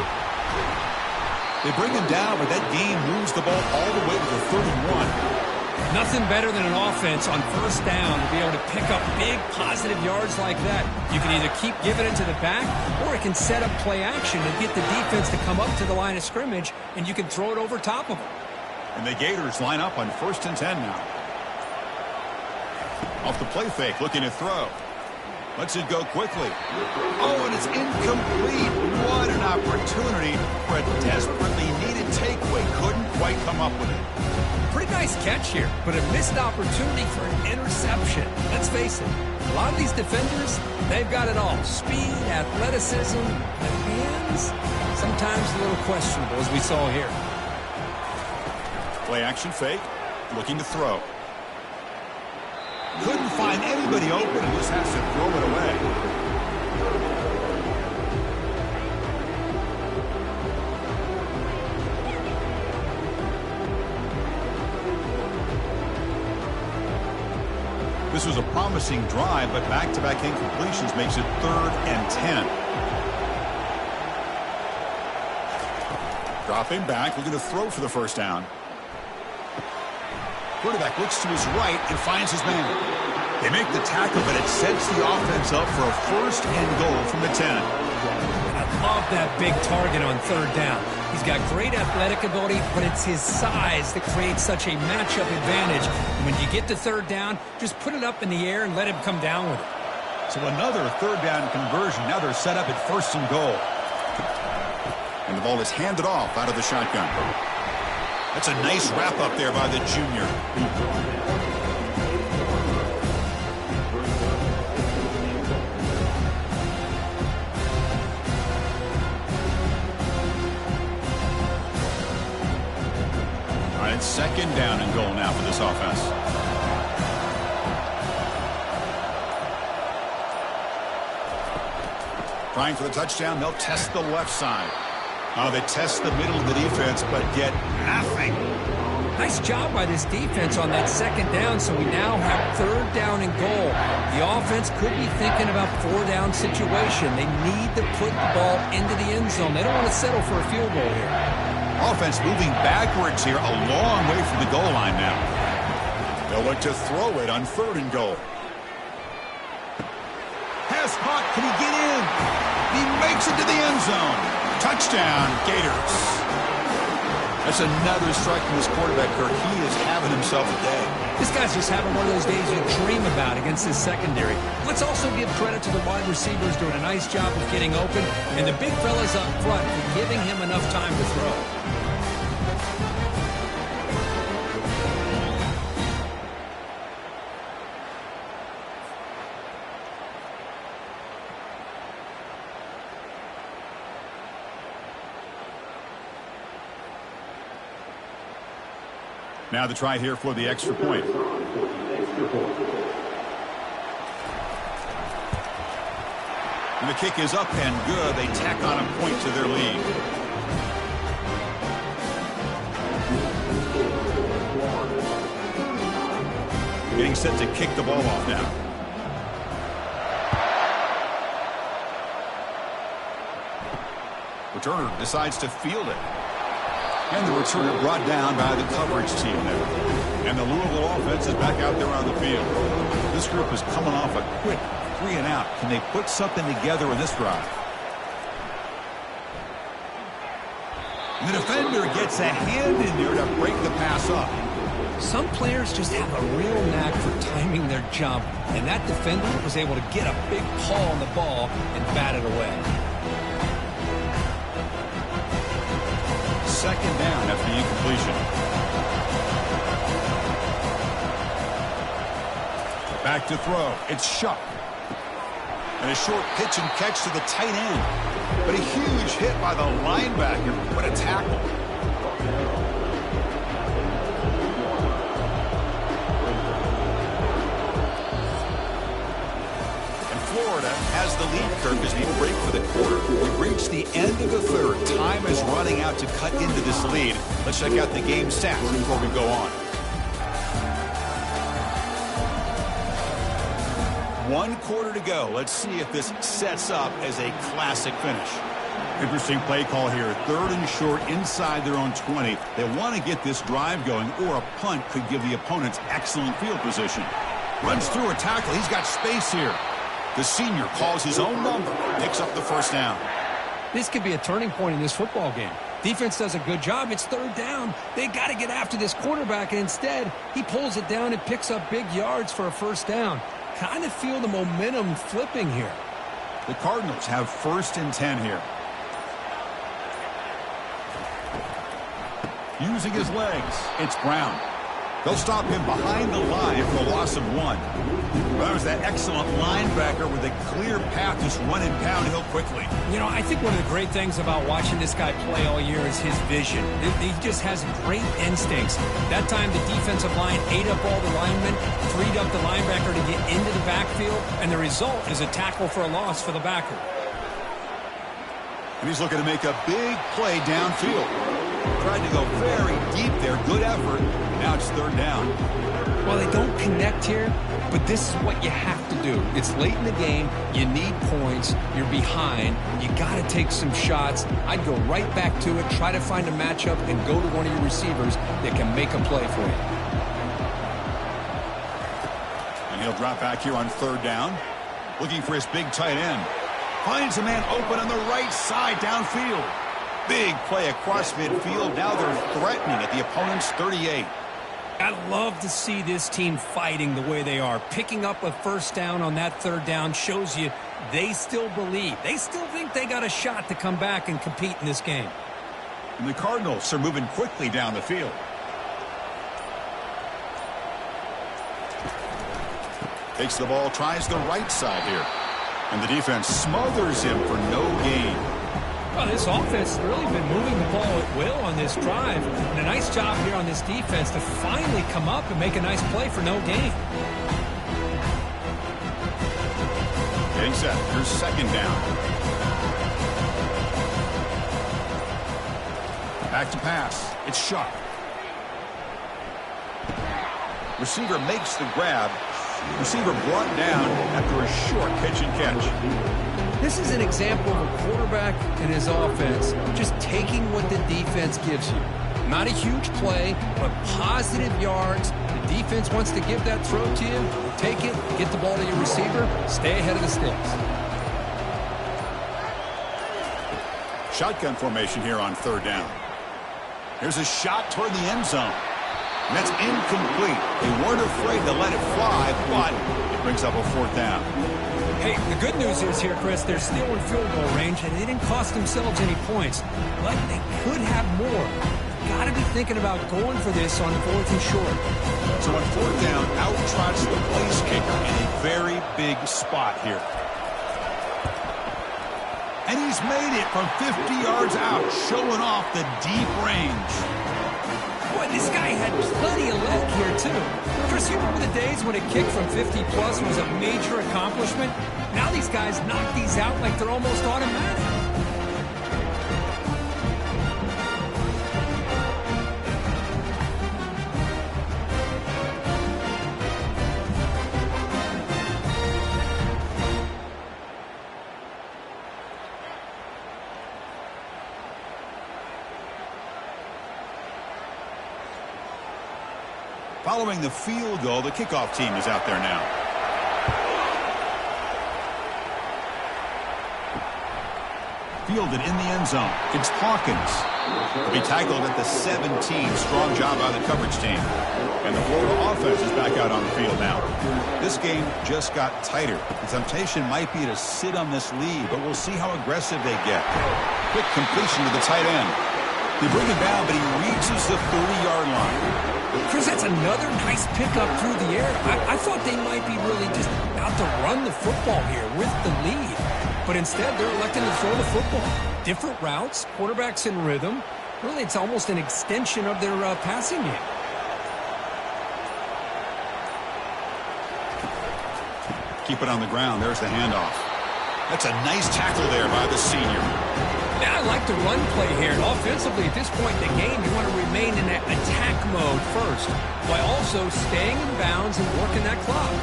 They bring him down, but that gain moves the ball all the way to the 31. Nothing better than an offense on first down to be able to pick up big positive yards like that. You can either keep giving it to the back, or it can set up play action and get the defense to come up to the line of scrimmage, and you can throw it over top of them. And the Gators line up on 1st and 10 now. Off the play fake, looking to throw. Lets it go quickly. Oh, and it's incomplete. What an opportunity for a desperately needed takeaway. Couldn't quite come up with it. Pretty nice catch here, but a missed opportunity for an interception. Let's face it, a lot of these defenders, they've got it all. Speed, athleticism, the hands, sometimes a little questionable, as we saw here. Play action fake, looking to throw. Couldn't find anybody open and just has to throw it away. This was a promising drive, but back-to-back incompletions makes it 3rd and 10. Dropping back, looking to throw for the first down. Quarterback looks to his right and finds his man. They make the tackle, but it sets the offense up for a 1st and goal from the 10. I love that big target on 3rd down. He's got great athletic ability, but it's his size that creates such a matchup advantage. And when you get to 3rd down, just put it up in the air and let him come down with it. So another third down conversion. Now they're set up at 1st and goal. And the ball is handed off out of the shotgun. That's a nice wrap up there by the junior. All right, 2nd down and goal now for this offense. Trying for the touchdown, they'll test the left side. They test the middle of the defense, but get nothing. Nice job by this defense on that 2nd down, so we now have 3rd down and goal. The offense could be thinking about 4-down situation. They need to put the ball into the end zone. They don't want to settle for a field goal here. Offense moving backwards here, a long way from the goal line now. They'll look to throw it on 3rd and goal. Pass caught, can he get in? He makes it to the end zone. Touchdown, Gators. That's another strike from this quarterback, Kirk. He is having himself a day. This guy's just having one of those days you dream about against his secondary. Let's also give credit to the wide receivers doing a nice job of getting open, and the big fellas up front for giving him enough time to throw. Now the try here for the extra point. And the kick is up and good. They tack on a point to their lead. Getting set to kick the ball off now. Returner decides to field it. And the returner brought down by the coverage team there. And the Louisville offense is back out there on the field. This group is coming off a quick 3 and out. Can they put something together in this drive? And the defender gets a hand in there to break the pass up. Some players just have a real knack for timing their jump, and that defender was able to get a big paw on the ball and bat it away. 2nd down after the incompletion. Back to throw. It's Shuck. And a short pitch and catch to the tight end. But a huge hit by the linebacker. What a tackle. Florida has the lead, Kirk, as we break for the quarter. We've reached the end of the 3rd. Time is running out to cut into this lead. Let's check out the game stats before we go on. 1 quarter to go. Let's see if this sets up as a classic finish. Interesting play call here. 3rd and short inside their own 20. They want to get this drive going, or a punt could give the opponents excellent field position. Runs through a tackle. He's got space here. The senior calls his own number, picks up the 1st down. This could be a turning point in this football game. Defense does a good job. It's 3rd down. They got to get after this quarterback, and instead, he pulls it down and picks up big yards for a 1st down. Kind of feel the momentum flipping here. The Cardinals have 1st and 10 here. Using his legs, it's Brown. They'll stop him behind the line for a loss of 1. Well, there's that excellent linebacker with a clear path, just running downhill quickly. You know, I think one of the great things about watching this guy play all year is his vision. He just has great instincts. That time, the defensive line ate up all the linemen, freed up the linebacker to get into the backfield, and the result is a tackle for a loss for the backer. And he's looking to make a big play downfield. Tried to go very deep there. Good effort. Now it's 3rd down. Well, they don't connect here, but this is what you have to do. It's late in the game. You need points. You're behind. You got to take some shots. I'd go right back to it, try to find a matchup, and go to one of your receivers that can make a play for you. And he'll drop back here on 3rd down. Looking for his big tight end. Finds a man open on the right side downfield. Big play across midfield. Now they're threatening at the opponent's 38. I love to see this team fighting the way they are. Picking up a first down on that third down shows you they still believe. They still think they got a shot to come back and compete in this game. And the Cardinals are moving quickly down the field. Takes the ball, tries the right side here. And the defense smothers him for no gain. Well, this offense has really been moving the ball at will on this drive. And a nice job here on this defense to finally come up and make a nice play for no gain. Getting set. Here's second down. Back to pass. It's Sharp. Receiver makes the grab. Receiver brought down after a short catch and catch. This is an example of a quarterback and his offense just taking what the defense gives you. Not a huge play, but positive yards. The defense wants to give that throw to you. Take it, get the ball to your receiver, stay ahead of the sticks. Shotgun formation here on third down. Here's a shot toward the end zone. And that's incomplete. They weren't afraid to let it fly, but it brings up a fourth down. Hey, the good news is here, Chris, they're still in field goal range, and they didn't cost themselves any points. But they could have more. Got to be thinking about going for this on fourth and short. So on fourth down, out trots the place kicker in a very big spot here. And he's made it from 50 yards out, showing off the deep range. Boy, this guy had plenty of leg here, too. Chris, you remember the days when a kick from 50-plus was a major accomplishment? Now these guys knock these out like they're almost automatic. Following the field goal, the kickoff team is out there now. Fielded in the end zone. It's Hawkins. He'll be tackled at the 17. Strong job by the coverage team. And the Florida offense is back out on the field now. This game just got tighter. The temptation might be to sit on this lead, but we'll see how aggressive they get. Quick completion to the tight end. They bring him down, but he reaches the 30-yard line. Chris, that's another nice pickup through the air. I thought they might be really just out to run the football here with the lead. But instead, they're electing to throw the football. Different routes, quarterbacks in rhythm. Really, it's almost an extension of their passing game. Keep it on the ground. There's the handoff. That's a nice tackle there by the senior. Now, I like the run play here. And offensively, at this point in the game, you want to remain in that attack mode first, while also staying in bounds and working that clock.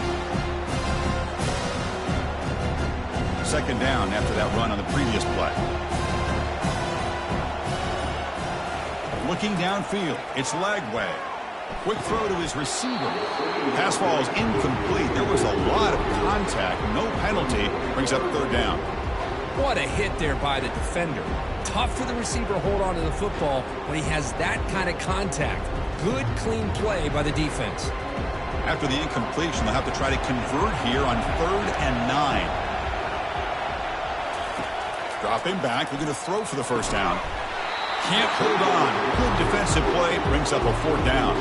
Second down after that run on the previous play. Looking downfield, it's Lagway. Quick throw to his receiver. Pass ball is incomplete. There was a lot of contact. No penalty. Brings up third down. What a hit there by the defender. Tough for the receiver to hold on to the football when he has that kind of contact. Good, clean play by the defense. After the incompletion, they'll have to try to convert here on 3rd and 9. Dropping back, looking to throw for the first down. Can't hold on. Good defensive play, brings up a fourth down.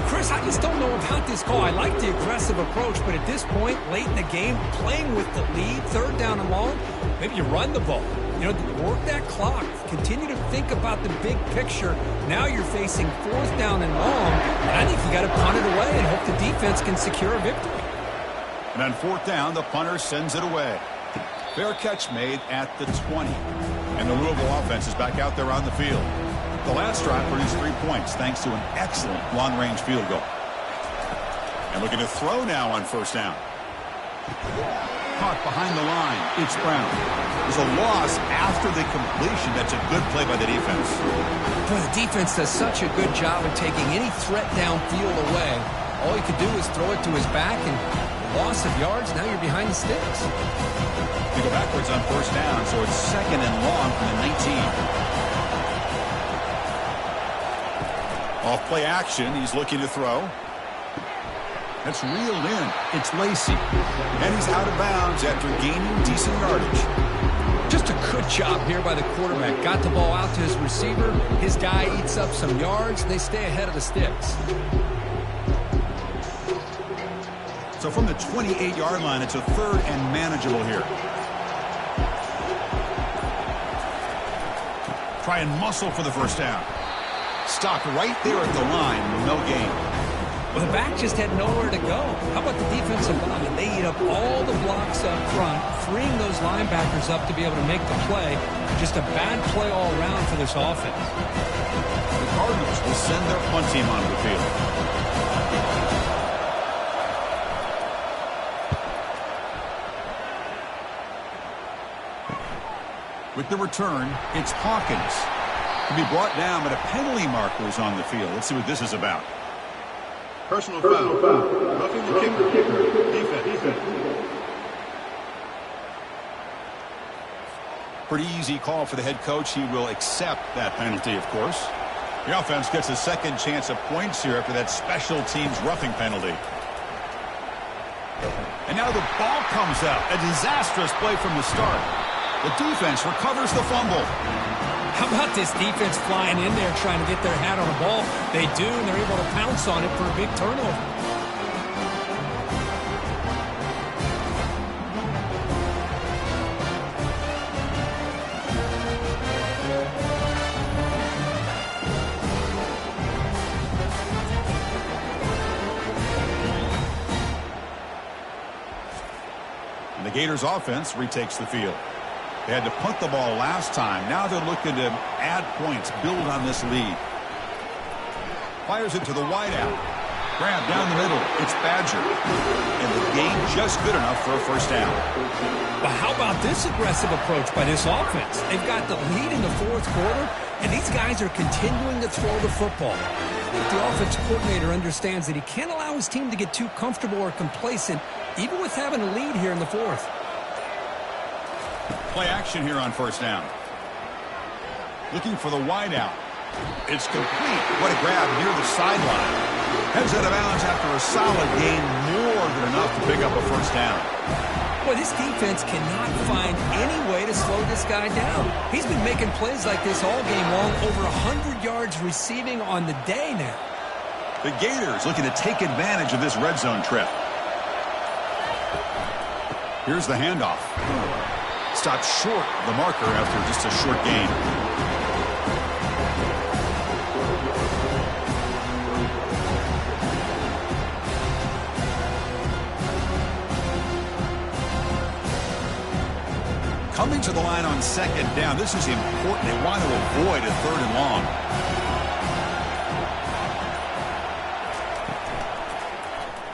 Chris, I just don't know about this call. I like the aggressive approach, but at this point, late in the game, playing with the lead, 3rd down and long, maybe you run the ball. You know, work that clock. Continue to think about the big picture. Now you're facing 4th down and long, and I think you got to punt it away and hope the defense can secure a victory. And on 4th down, the punter sends it away. Fair catch made at the 20. And the Louisville offense is back out there on the field. The last drive produced 3 points thanks to an excellent long-range field goal. And looking to throw now on 1st down. Caught behind the line. It's Brown. There's a loss after the completion. That's a good play by the defense. Boy, the defense does such a good job of taking any threat downfield away. All you could do is throw it to his back, and loss of yards, now you're behind the sticks. They go backwards on 1st down, so it's 2nd and long from the 19. Off play action, he's looking to throw. That's reeled in. It's Lacey. And he's out of bounds after gaining decent yardage. Just a good job here by the quarterback. Got the ball out to his receiver. His guy eats up some yards. They stay ahead of the sticks. So from the 28-yard line, it's a third and manageable here. Try and muscle for the first down. Stopped right there at the line. No gain. Well, the back just had nowhere to go. How about the defensive line? They eat up all the blocks up front, freeing those linebackers up to be able to make the play. Just a bad play all around for this offense. The Cardinals will send their punt team onto the field. With the return, it's Hawkins. To be brought down, but a penalty marker is on the field. Let's see what this is about. Personal foul. Roughing the kicker. Defense. Pretty easy call for the head coach. He will accept that penalty, of course. The offense gets a second chance of points here after that special teams roughing penalty. And now the ball comes out. A disastrous play from the start. The defense recovers the fumble. How about this defense flying in there trying to get their hat on the ball? They do, and they're able to pounce on it for a big turnover. And the Gators offense retakes the field. They had to punt the ball last time. Now they're looking to add points, build on this lead. Fires it to the wideout. Grab down the middle. It's Badger. And the gain just good enough for a first down. But how about this aggressive approach by this offense? They've got the lead in the fourth quarter, and these guys are continuing to throw the football. I think the offensive coordinator understands that he can't allow his team to get too comfortable or complacent, even with having a lead here in the fourth. Play action here on first down. Looking for the wideout. It's complete. What a grab near the sideline. Heads out of bounds after a solid gain, more than enough to pick up a first down. Boy, this defense cannot find any way to slow this guy down. He's been making plays like this all game long, over 100 yards receiving on the day now. The Gators looking to take advantage of this red zone trip. Here's the handoff. Stopped short the marker after just a short gain. Coming to the line on second down. This is important. They want to avoid a third and long.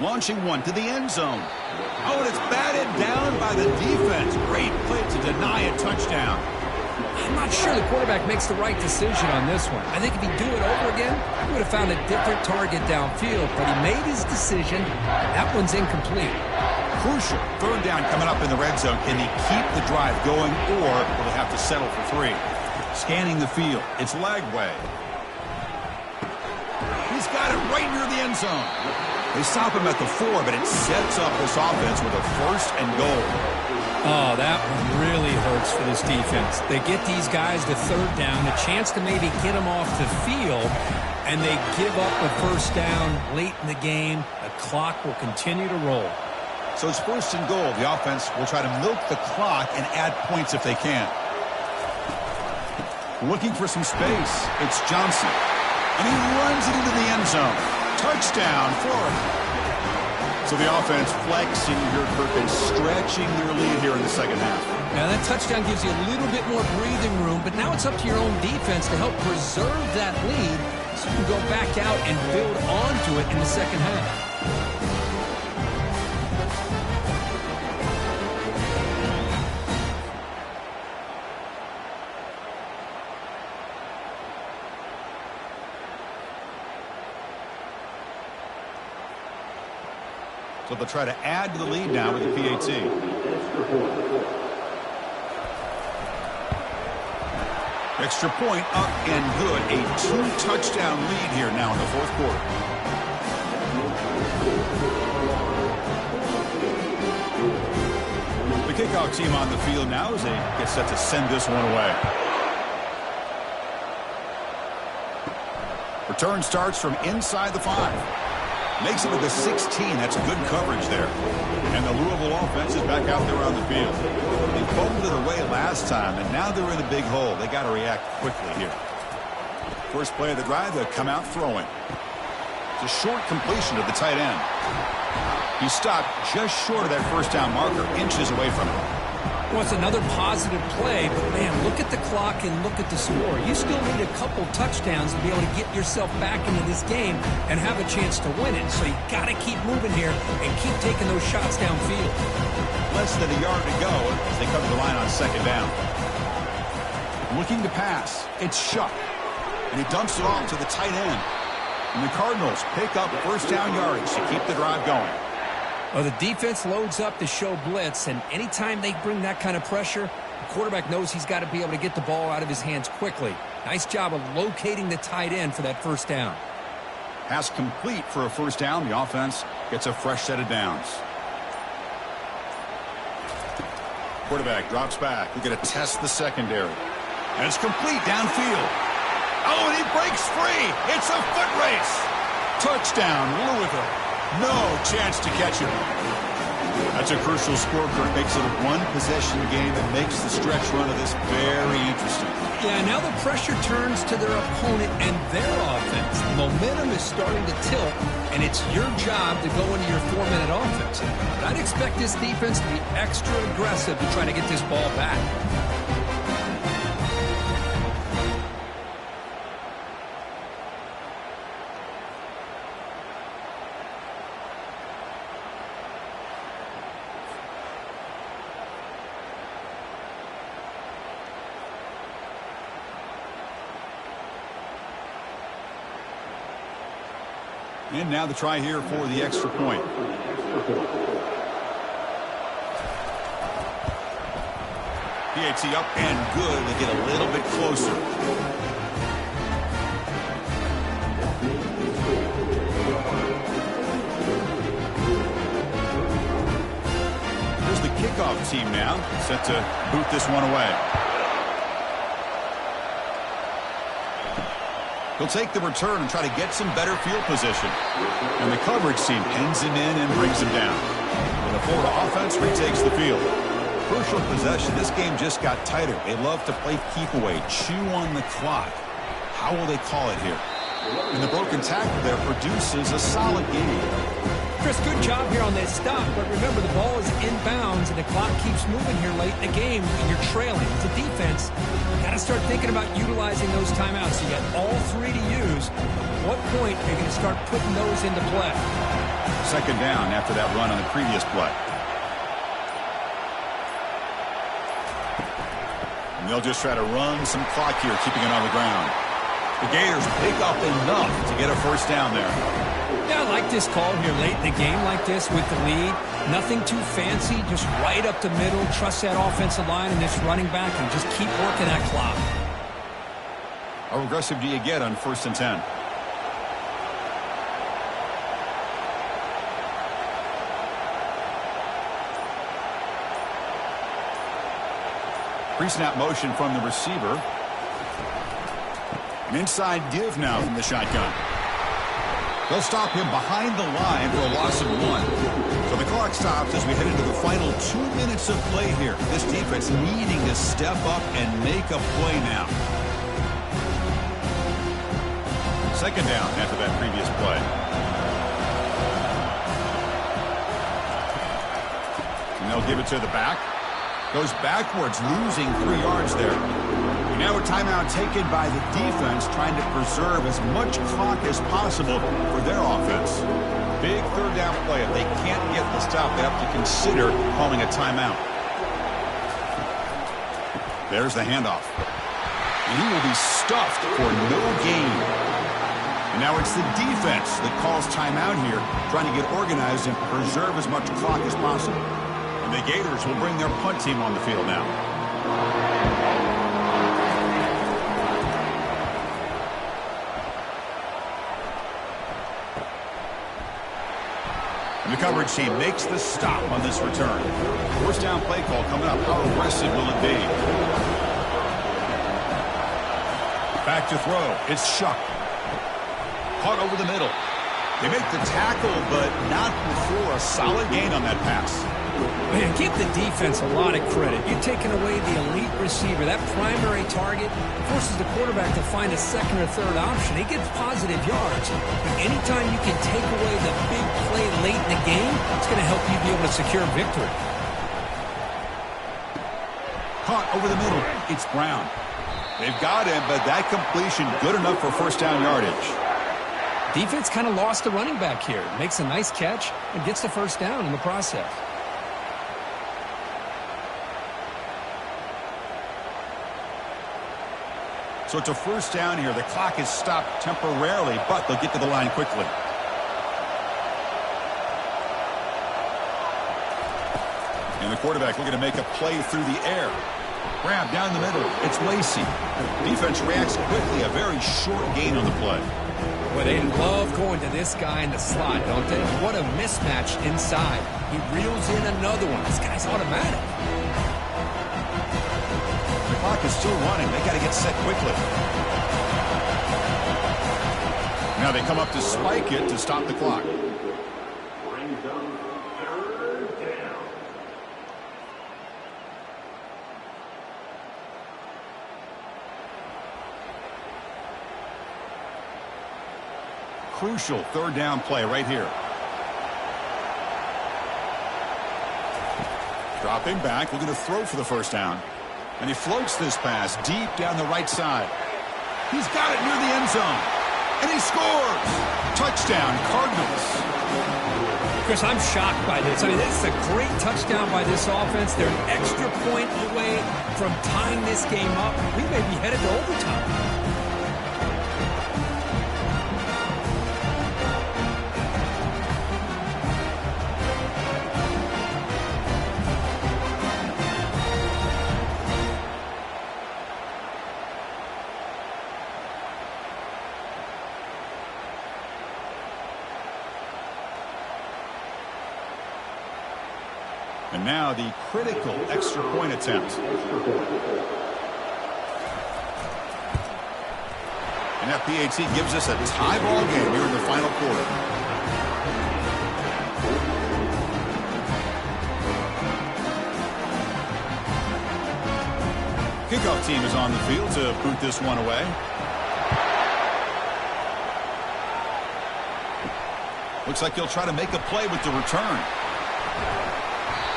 Launching one to the end zone. Oh, and it's batted down by the defense. Great play to deny a touchdown. I'm not sure the quarterback makes the right decision on this one. I think if he'd do it over again, he would have found a different target downfield, but he made his decision. That one's incomplete. Crucial. Third down coming up in the red zone. Can he keep the drive going, or will he have to settle for three? Scanning the field. It's Lagway. He's got it right near the end zone. They stop him at the 4, but it sets up this offense with a first and goal. Oh, that one really hurts for this defense. They get these guys to third down, a chance to maybe get them off the field, and they give up a first down late in the game. The clock will continue to roll. So it's first and goal. The offense will try to milk the clock and add points if they can. Looking for some space. It's Johnson. And he runs it into the end zone. Touchdown, Florida. So the offense flexing here, Perkins, stretching their lead here in the second half. Now that touchdown gives you a little bit more breathing room, but now it's up to your own defense to help preserve that lead so you can go back out and build onto it in the second half. So they'll try to add to the lead now with the PAT. Extra point up and good. A 2-touchdown lead here now in the fourth quarter. The kickoff team on the field now as they get set to send this one away. Return starts from inside the 5. Makes it with the 16. That's good coverage there. And the Louisville offense is back out there on the field. They fumbled it away last time, and now they're in a big hole. They got to react quickly here. First play of the drive, they'll come out throwing. It's a short completion to the tight end. He stopped just short of that first down marker, inches away from it. Well, it's another positive play, but, man, look at the clock and look at the score. You still need a couple touchdowns to be able to get yourself back into this game and have a chance to win it. So you got to keep moving here and keep taking those shots downfield. Less than a yard to go as they come to the line on second down. Looking to pass. It's Shuck. And he dumps it off to the tight end. And the Cardinals pick up first down yardage to keep the drive going. Well, the defense loads up to show blitz, and anytime they bring that kind of pressure, the quarterback knows he's got to be able to get the ball out of his hands quickly. Nice job of locating the tight end for that first down. Pass complete for a first down. The offense gets a fresh set of downs. Quarterback drops back. We're going to test the secondary. And it's complete downfield. Oh, and he breaks free. It's a foot race. Touchdown, Louisville. No chance to catch him. That's a crucial score, Kurt. Makes it a one-possession game that makes the stretch run of this very interesting. Yeah, now the pressure turns to their opponent and their offense. The momentum is starting to tilt, and it's your job to go into your 4-minute offense. But I'd expect this defense to be extra aggressive to try to get this ball back. And now the try here for the extra point. PAT up and good. They get a little bit closer. Here's the kickoff team now, set to boot this one away. He'll take the return and try to get some better field position. And the coverage team pins him in and brings him down. And the Florida offense retakes the field. Crucial possession. This game just got tighter. They love to play keep away, chew on the clock. How will they call it here? And the broken tackle there produces a solid game. Chris, good job here on this stop, but remember the ball is inbounds and the clock keeps moving here late in the game and you're trailing. It's a defense. You got to start thinking about utilizing those timeouts. You got all 3 to use. At what point are you going to start putting those into play? Second down after that run on the previous play. And they'll just try to run some clock here, keeping it on the ground. The Gators pick up enough to get a first down there. Yeah, I like this call here late in the game like this with the lead. Nothing too fancy, just right up the middle. Trust that offensive line and this running back and just keep working that clock. How aggressive do you get on 1st and 10? Pre-snap motion from the receiver. An inside give now from the shotgun. They'll stop him behind the line for a loss of 1. So the clock stops as we head into the final 2 minutes of play here. This defense needing to step up and make a play now. Second down after that previous play. And they'll give it to the back. Goes backwards, losing 3 yards there. Now a timeout taken by the defense, trying to preserve as much clock as possible for their offense. Big third down play. If they can't get the stop, they have to consider calling a timeout. There's the handoff. And he will be stuffed for no gain. And now it's the defense that calls timeout here, trying to get organized and preserve as much clock as possible. And the Gators will bring their punt team on the field now. And the coverage team makes the stop on this return. First down play call coming up. How aggressive will it be? Back to throw. It's Shuck. Caught over the middle. They make the tackle, but not before a solid gain on that pass. Man, give the defense a lot of credit. You're taking away the elite receiver. That primary target forces the quarterback to find a second or third option. He gets positive yards. But anytime you can take away the big play late in the game, it's going to help you be able to secure victory. Caught over the middle. It's Brown. They've got him, but that completion good enough for first down yardage. Defense kind of lost the running back here. Makes a nice catch and gets the first down in the process. So it's a first down here. The clock is stopped temporarily, but they'll get to the line quickly. And the quarterback looking to make a play through the air. Grab down the middle. It's Lacey. Defense reacts quickly. A very short gain on the play. Well, they love going to this guy in the slot, don't they? What a mismatch inside. He reels in another one. This guy's automatic. The clock is still running. They got to get set quickly. Now they come up to spike it to stop the clock. Crucial third down play right here. Dropping back, looking to throw for the first down. And he floats this pass deep down the right side. He's got it near the end zone. And he scores! Touchdown, Cardinals. Chris, I'm shocked by this. I mean, this is a great touchdown by this offense. They're an extra point away from tying this game up. We may be headed to overtime. And now the critical extra point attempt. And that PAT gives us a tie ball game here in the final quarter. Kickoff team is on the field to boot this one away. Looks like he'll try to make a play with the return.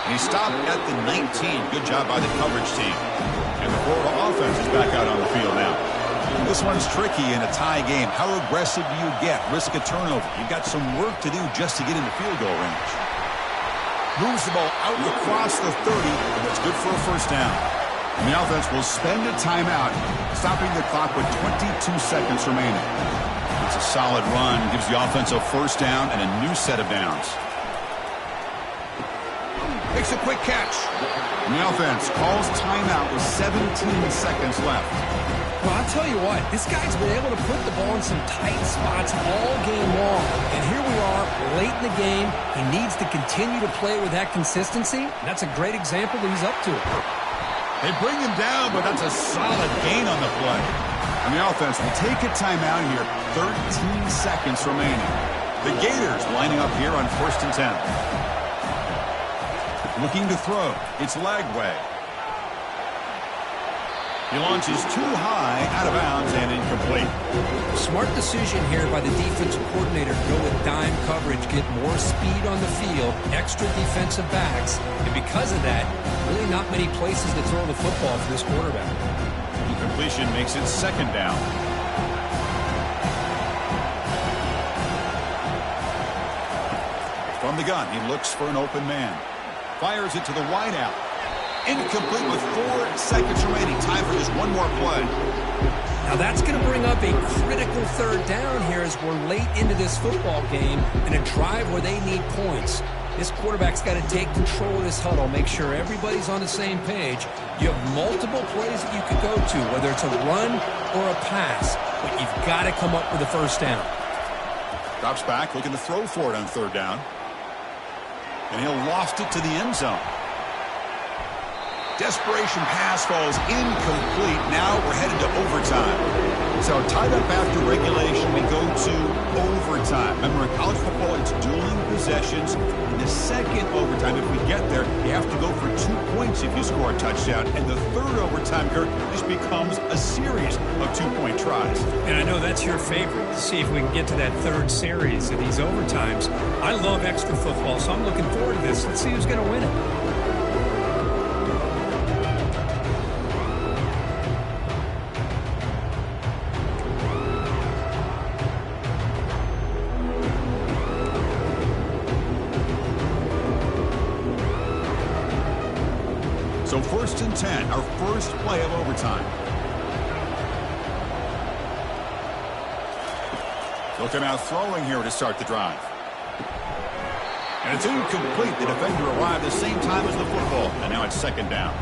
He stopped at the 19. Good job by the coverage team. And the Florida offense is back out on the field now. This one's tricky in a tie game. How aggressive do you get? Risk a turnover. You've got some work to do just to get into field goal range. Moves the ball out across the 30, and that's good for a first down. And the offense will spend a timeout, stopping the clock with 22 seconds remaining. It's a solid run. Gives the offense a first down and a new set of downs. Makes a quick catch. And the offense calls timeout with 17 seconds left. Well, I'll tell you what, this guy's been able to put the ball in some tight spots all game long. And here we are, late in the game. He needs to continue to play with that consistency. And that's a great example that he's up to it. They bring him down, but that's a solid gain on the play. And the offense will take a timeout here. 13 seconds remaining. The Gators lining up here on 1st and 10. Looking to throw. It's Lagway. He launches too high, out of bounds, and incomplete. Smart decision here by the defensive coordinator to go with dime coverage, get more speed on the field, extra defensive backs, and because of that, really not many places to throw the football for this quarterback. Incompletion makes it second down. From the gun, he looks for an open man. Fires it to the wideout. Incomplete with 4 seconds remaining. Time for just one more play. Now that's going to bring up a critical third down here as we're late into this football game in a drive where they need points. This quarterback's got to take control of this huddle, make sure everybody's on the same page. You have multiple plays that you could go to, whether it's a run or a pass, but you've got to come up with a first down. Drops back, looking to throw for it on third down. And he'll loft it to the end zone. Desperation pass falls incomplete. Now we're headed to overtime. So tied up after regulation, we go to overtime. Remember, in college football, it's dueling possessions. In the second overtime, if we get there, you have to go for 2 points if you score a touchdown. And the third overtime, Kirk, this becomes a series of 2-point tries. And I know that's your favorite, to see if we can get to that third series of these overtimes. I love extra football, so I'm looking forward to this. Let's see who's going to win it. So 1st and 10, our first play of overtime. Looking out throwing here to start the drive. And it's incomplete. The defender arrived the same time as the football. And now it's 2nd down.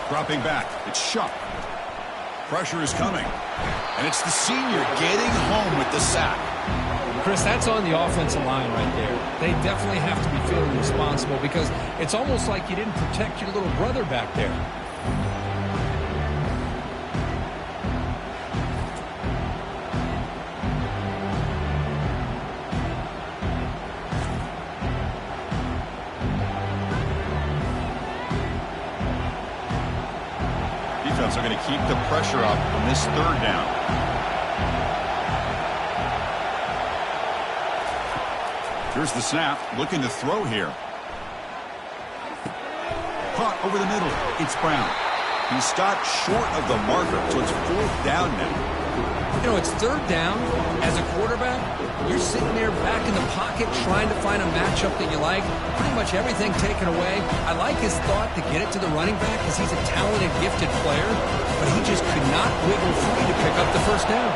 Dropping back. It's Shuck. Pressure is coming. And it's the senior getting home with the sack. Chris, that's on the offensive line right there. They definitely have to be feeling responsible because it's almost like you didn't protect your little brother back there. Defense are going to keep the pressure up on this 3rd down. Here's the snap, looking to throw here. Caught over the middle. It's Brown. He stopped short of the marker, so it's 4th down now. You know, it's 3rd down. As a quarterback, you're sitting there back in the pocket trying to find a matchup that you like. Pretty much everything taken away. I like his thought to get it to the running back because he's a talented, gifted player, but he just could not wiggle free to pick up the 1st down.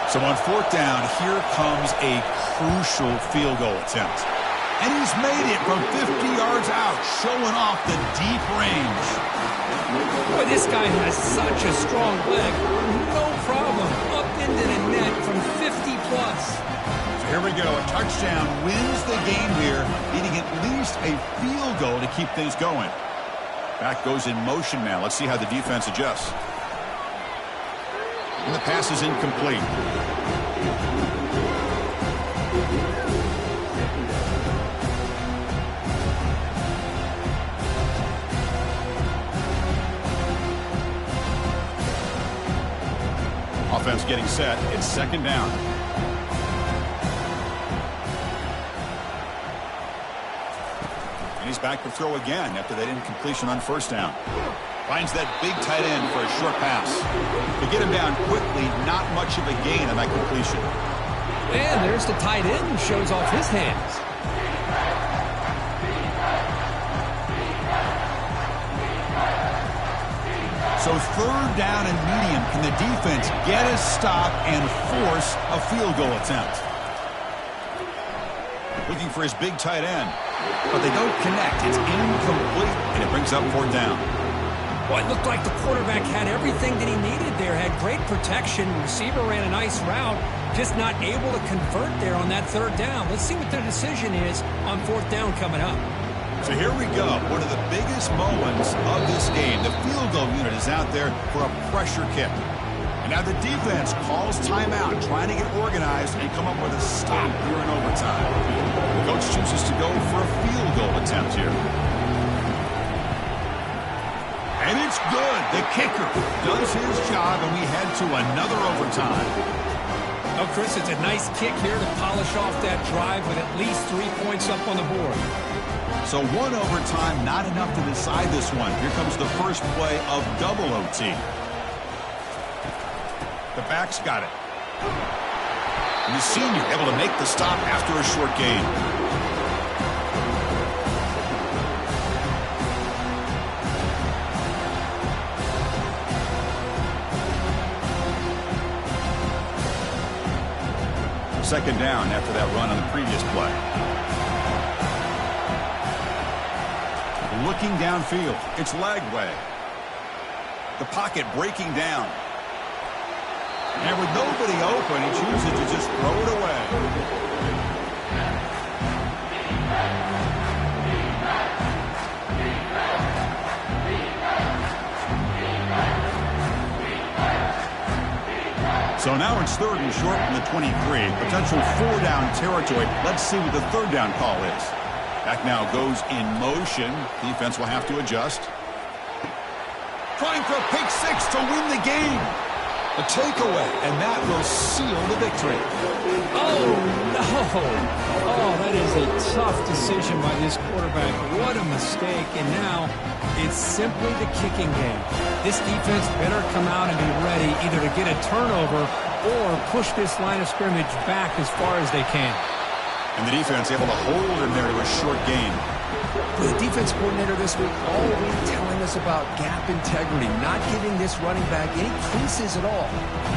So on 4th down, here comes a crucial field goal attempt. And he's made it from 50 yards out, showing off the deep range. Boy, this guy has such a strong leg. No problem. Up into the net from 50 plus. So here we go. A touchdown wins the game here, needing at least a field goal to keep things going. Back goes in motion now. Let's see how the defense adjusts. And the pass is incomplete. Offense getting set. It's 2nd down. And he's back to throw again after that incompletion on 1st down. Finds that big tight end for a short pass. To get him down quickly, not much of a gain on that completion. And there's the tight end who shows off his hands. So 3rd down and medium. Can the defense get a stop and force a field goal attempt? Looking for his big tight end. But they don't connect. It's incomplete, and it brings up 4th down. Well, it looked like the quarterback had everything that he needed there. Had great protection. Receiver ran a nice route. Just not able to convert there on that 3rd down. Let's see what their decision is on 4th down coming up. So here we go. One of the biggest moments of this game. The field goal unit is out there for a pressure kick. And now the defense calls timeout, trying to get organized and come up with a stop here in overtime. The coach chooses to go for a field goal attempt here. And it's good. The kicker does his job, and we head to another overtime. Oh, Chris, it's a nice kick here to polish off that drive with at least 3 points up on the board. So 1 overtime, not enough to decide this one. Here comes the first play of double OT. The back's got it. And the senior able to make the stop after a short gain. Second down after that run on the previous play. looking downfield. It's leg way. The pocket breaking down. And with nobody open, he chooses to just throw it away. So now it's 3rd and short from the 23. Potential 4-down territory. Let's see what the 3rd down call is. Back now goes in motion. Defense will have to adjust. Trying for a pick 6 to win the game. A takeaway, and that will seal the victory. Oh, no. Oh, that is a tough decision by this quarterback. What a mistake. And now it's simply the kicking game. This defense better come out and be ready either to get a turnover or push this line of scrimmage back as far as they can. And the defense able to hold him there to a short gain. The defense coordinator this week all week telling us about gap integrity, not giving this running back any creases at all.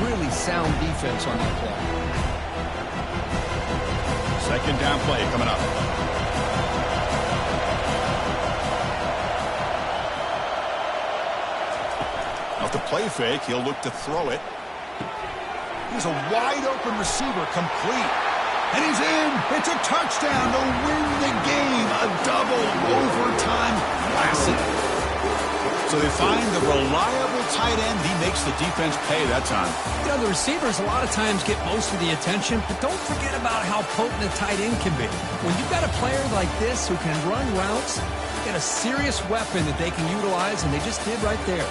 Really sound defense on that play. 2nd down play coming up. Off the play fake, he'll look to throw it. He's a wide open receiver, complete. And he's in. It's a touchdown to win the game. A double overtime classic. So they find the reliable tight end. He makes the defense pay that time. You know, the receivers a lot of times get most of the attention, but don't forget about how potent a tight end can be. When you've got a player like this who can run routes, get a serious weapon that they can utilize, and they just did right there.